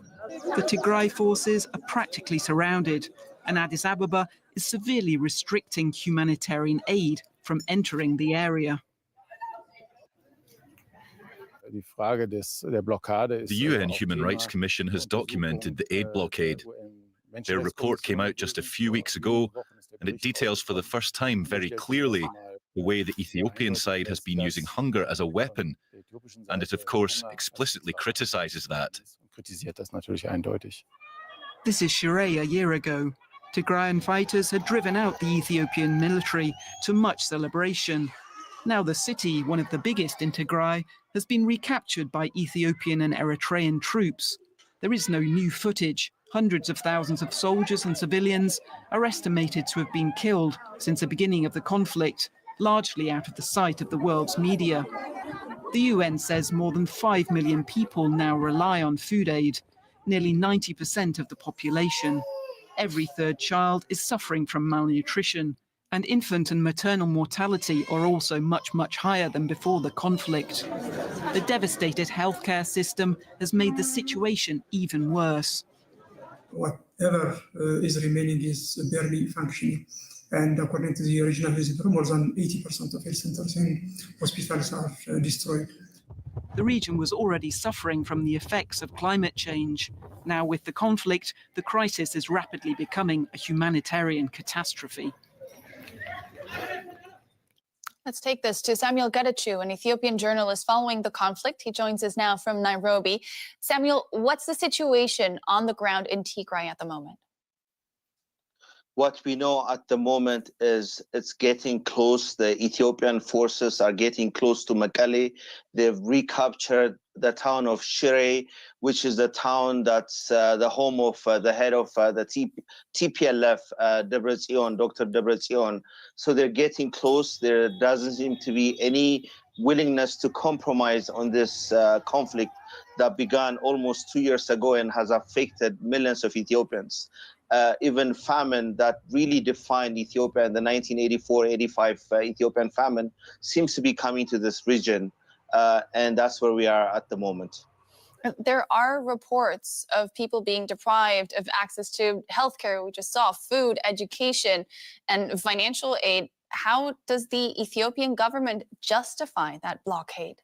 The Tigray forces are practically surrounded, and Addis Ababa is severely restricting humanitarian aid from entering the area. The UN Human Rights Commission has documented the aid blockade. Their report came out just a few weeks ago, and it details for the first time very clearly the way the Ethiopian side has been using hunger as a weapon, and it, of course, explicitly criticizes that. This is Shirei a year ago. Tigrayan fighters had driven out the Ethiopian military to much celebration. Now the city, one of the biggest in Tigray, has been recaptured by Ethiopian and Eritrean troops. There is no new footage. Hundreds of thousands of soldiers and civilians are estimated to have been killed since the beginning of the conflict, largely out of the sight of the world's media. The UN says more than 5 million people now rely on food aid, nearly 90% of the population. Every third child is suffering from malnutrition, and infant and maternal mortality are also much higher than before the conflict. The devastated healthcare system has made the situation even worse. Whatever is remaining is barely functioning. And according to the original visitor, more than 80% of health centers and hospitals are destroyed. The region was already suffering from the effects of climate change. Now, with the conflict, the crisis is rapidly becoming a humanitarian catastrophe. Let's take this to Samuel Getachew, an Ethiopian journalist following the conflict. He joins us now from Nairobi. Samuel, what's the situation on the ground in Tigray at the moment? What we know at the moment is it's getting close. The Ethiopian forces are getting close to Mekelle. They've recaptured the town of Shire, which is the town that's the home of the head of the TPLF, Debretsion, Dr. Debretsion. So they're getting close. There doesn't seem to be any willingness to compromise on this conflict that began almost 2 years ago and has affected millions of Ethiopians. Even famine that really defined Ethiopia in the 1984-85 Ethiopian famine seems to be coming to this region, and that's where we are at the moment. There are reports of people being deprived of access to healthcare, we just saw, food, education, and financial aid. How does the Ethiopian government justify that blockade?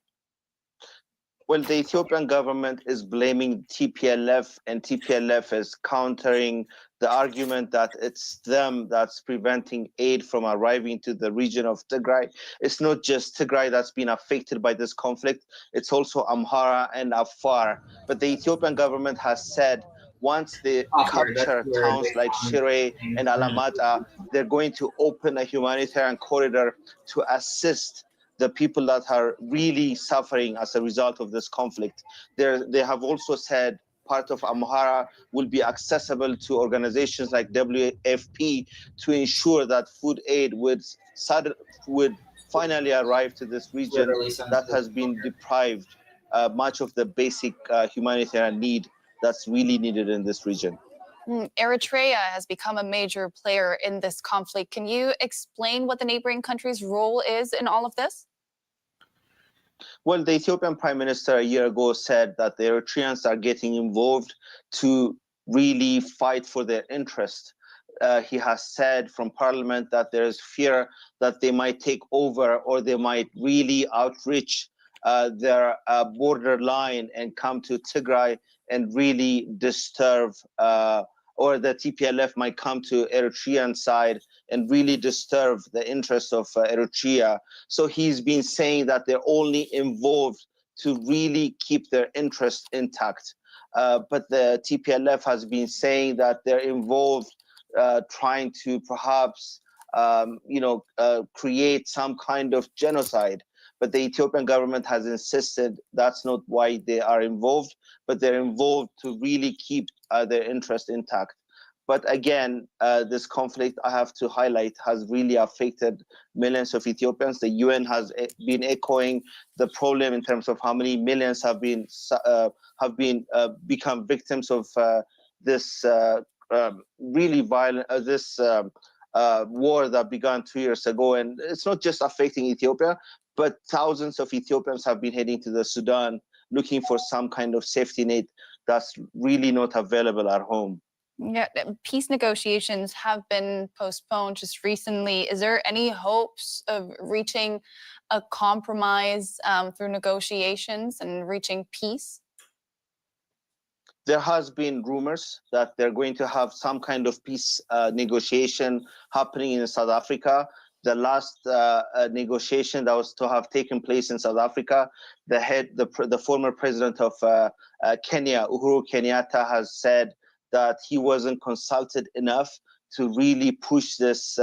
Well, the Ethiopian government is blaming TPLF, and TPLF is countering the argument that it's them that's preventing aid from arriving to the region of Tigray. It's not just Tigray that's been affected by this conflict, it's also Amhara and Afar. But the Ethiopian government has said once they capture towns like Shire and Alamata, they're going to open a humanitarian corridor to assist the people that are really suffering as a result of this conflict. They have also said part of Amhara will be accessible to organizations like WFP to ensure that food aid would finally arrive to this region that has been deprived much of the basic humanitarian need that's really needed in this region. Eritrea has become a major player in this conflict. Can you explain what the neighboring country's role is in all of this? Well, the Ethiopian Prime Minister a year ago said that the Eritreans are getting involved to really fight for their interest. He has said from Parliament that there is fear that they might take over or they might really outreach their borderline and come to Tigray and really disturb, or the TPLF might come to Eritrean side and really disturb the interests of Eritrea. So he's been saying that they're only involved to really keep their interest intact. But the TPLF has been saying that they're involved trying to perhaps, create some kind of genocide. But the Ethiopian government has insisted that's not why they are involved, but they're involved to really keep their interest intact. But again, this conflict, I have to highlight, has really affected millions of Ethiopians. The UN has been echoing the problem in terms of how many millions have become victims of this really violent, war that began 2 years ago. And it's not just affecting Ethiopia, but thousands of Ethiopians have been heading to the Sudan looking for some kind of safety net that's really not available at home. Yeah, peace negotiations have been postponed just recently. Is there any hopes of reaching a compromise through negotiations and reaching peace? There has been rumors that they're going to have some kind of peace negotiation happening in South Africa. The last negotiation that was to have taken place in South Africa, the former president of Kenya, Uhuru Kenyatta, has said that he wasn't consulted enough to really push this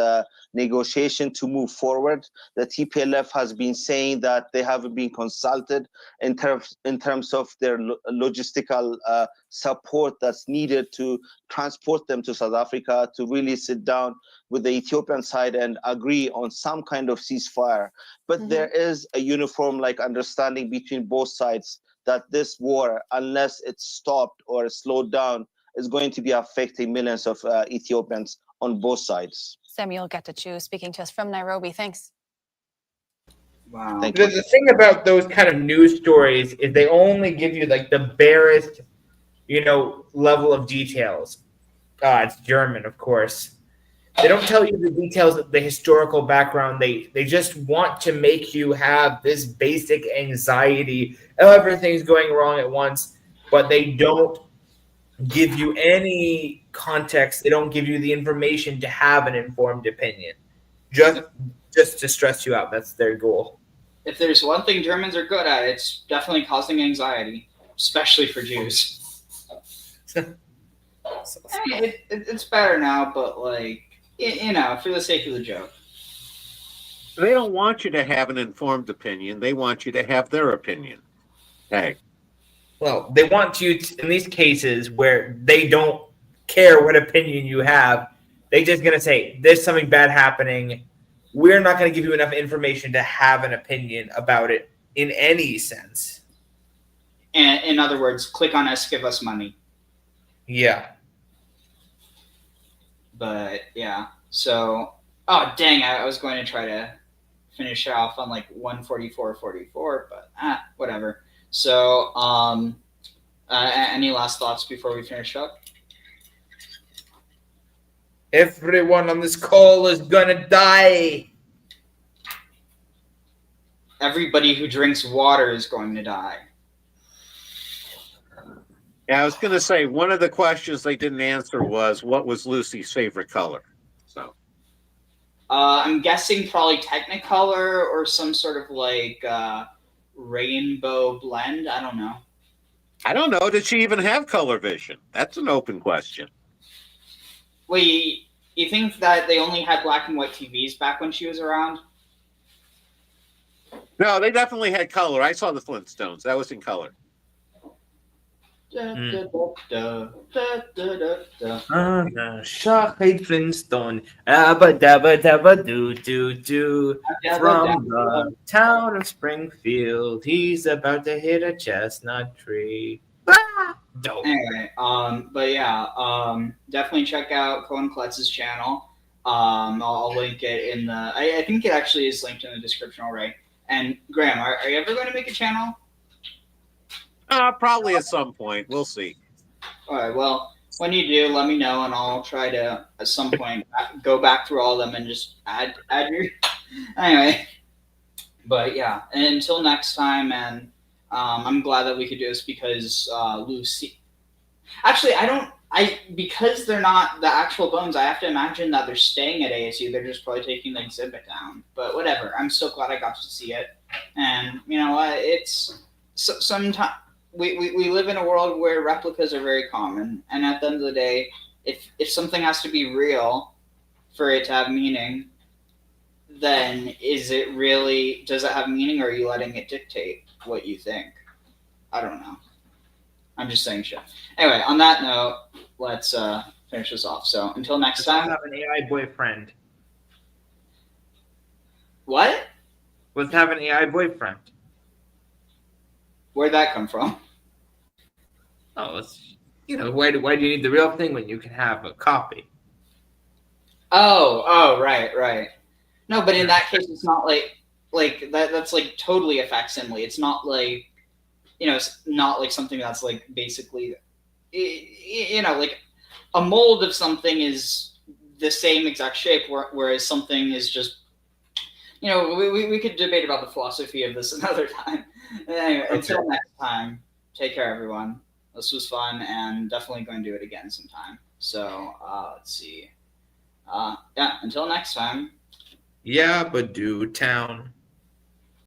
negotiation to move forward. The TPLF has been saying that they haven't been consulted in terms of their logistical support that's needed to transport them to South Africa to really sit down with the Ethiopian side and agree on some kind of ceasefire. But there is a uniform understanding between both sides that this war, unless it's stopped or slowed down, is going to be affecting millions of Ethiopians on both sides. Samuel Getachew speaking to us from Nairobi. Thanks. Wow. The thing about those kind of news stories is they only give you the barest, level of details. It's German, of course. They don't tell you the details of the historical background. They just want to make you have this basic anxiety. Everything's going wrong at once, but they don't give you any context. They don't give you the information to have an informed opinion. Just to stress you out. That's their goal. If there's one thing Germans are good at, it's definitely causing anxiety, especially for Jews. I mean, it's better now, but You know, for the sake of the joke. They don't want you to have an informed opinion. They want you to have their opinion. Hey. Well, they want you to, in these cases where they don't care what opinion you have, they're just going to say, there's something bad happening. We're not going to give you enough information to have an opinion about it in any sense. And in other words, click on us, give us money. Yeah. But yeah, so, oh dang, I was going to try to finish off on like 144.44, but whatever. So, any last thoughts before we finish up? Everyone on this call is gonna die. Everybody who drinks water is going to die. Yeah, I was going to say, one of the questions they didn't answer was, what was Lucy's favorite color? So, I'm guessing probably Technicolor or some sort of like rainbow blend. I don't know. I don't know. Did she even have color vision? That's an open question. Wait, you think that they only had black and white TVs back when she was around? No, they definitely had color. I saw the Flintstones. That was in color. Shockhead Flintstone, abba dabba dabba doo doo doo. From the town of Springfield, he's about to hit a chestnut tree. Dope. Anyway, but yeah, definitely check out Cohen Kletz's channel. I'll link it in the. I think it actually is linked in the description already. And Graham, are you ever going to make a channel? Probably at some point. We'll see. All right. Well, when you do, let me know, and I'll try to at some point go back through all of them and just add your. Anyway, but yeah, and until next time, and I'm glad that we could do this because Lucy. Actually, because they're not the actual bones. I have to imagine that they're staying at ASU. They're just probably taking the exhibit down. But whatever. I'm so glad I got to see it, and you know what? It's sometimes. We live in a world where replicas are very common, and at the end of the day, if something has to be real for it to have meaning, then does it have meaning, or are you letting it dictate what you think? I don't know. I'm just saying shit. Anyway, on that note, let's finish this off. So until next time. Have an AI boyfriend. What? Let's have an AI boyfriend. Where'd that come from? Oh, why do you need the real thing when you can have a copy? Oh, right. No, but in that case, it's not like that. That's like totally a facsimile. It's not like, it's not like something that's like basically, like a mold of something is the same exact shape, whereas something is just, we could debate about the philosophy of this another time. Anyway, okay. Until next time, take care, everyone. This was fun, and definitely going to do it again sometime. So, let's see. Until next time. Yeah, but do town.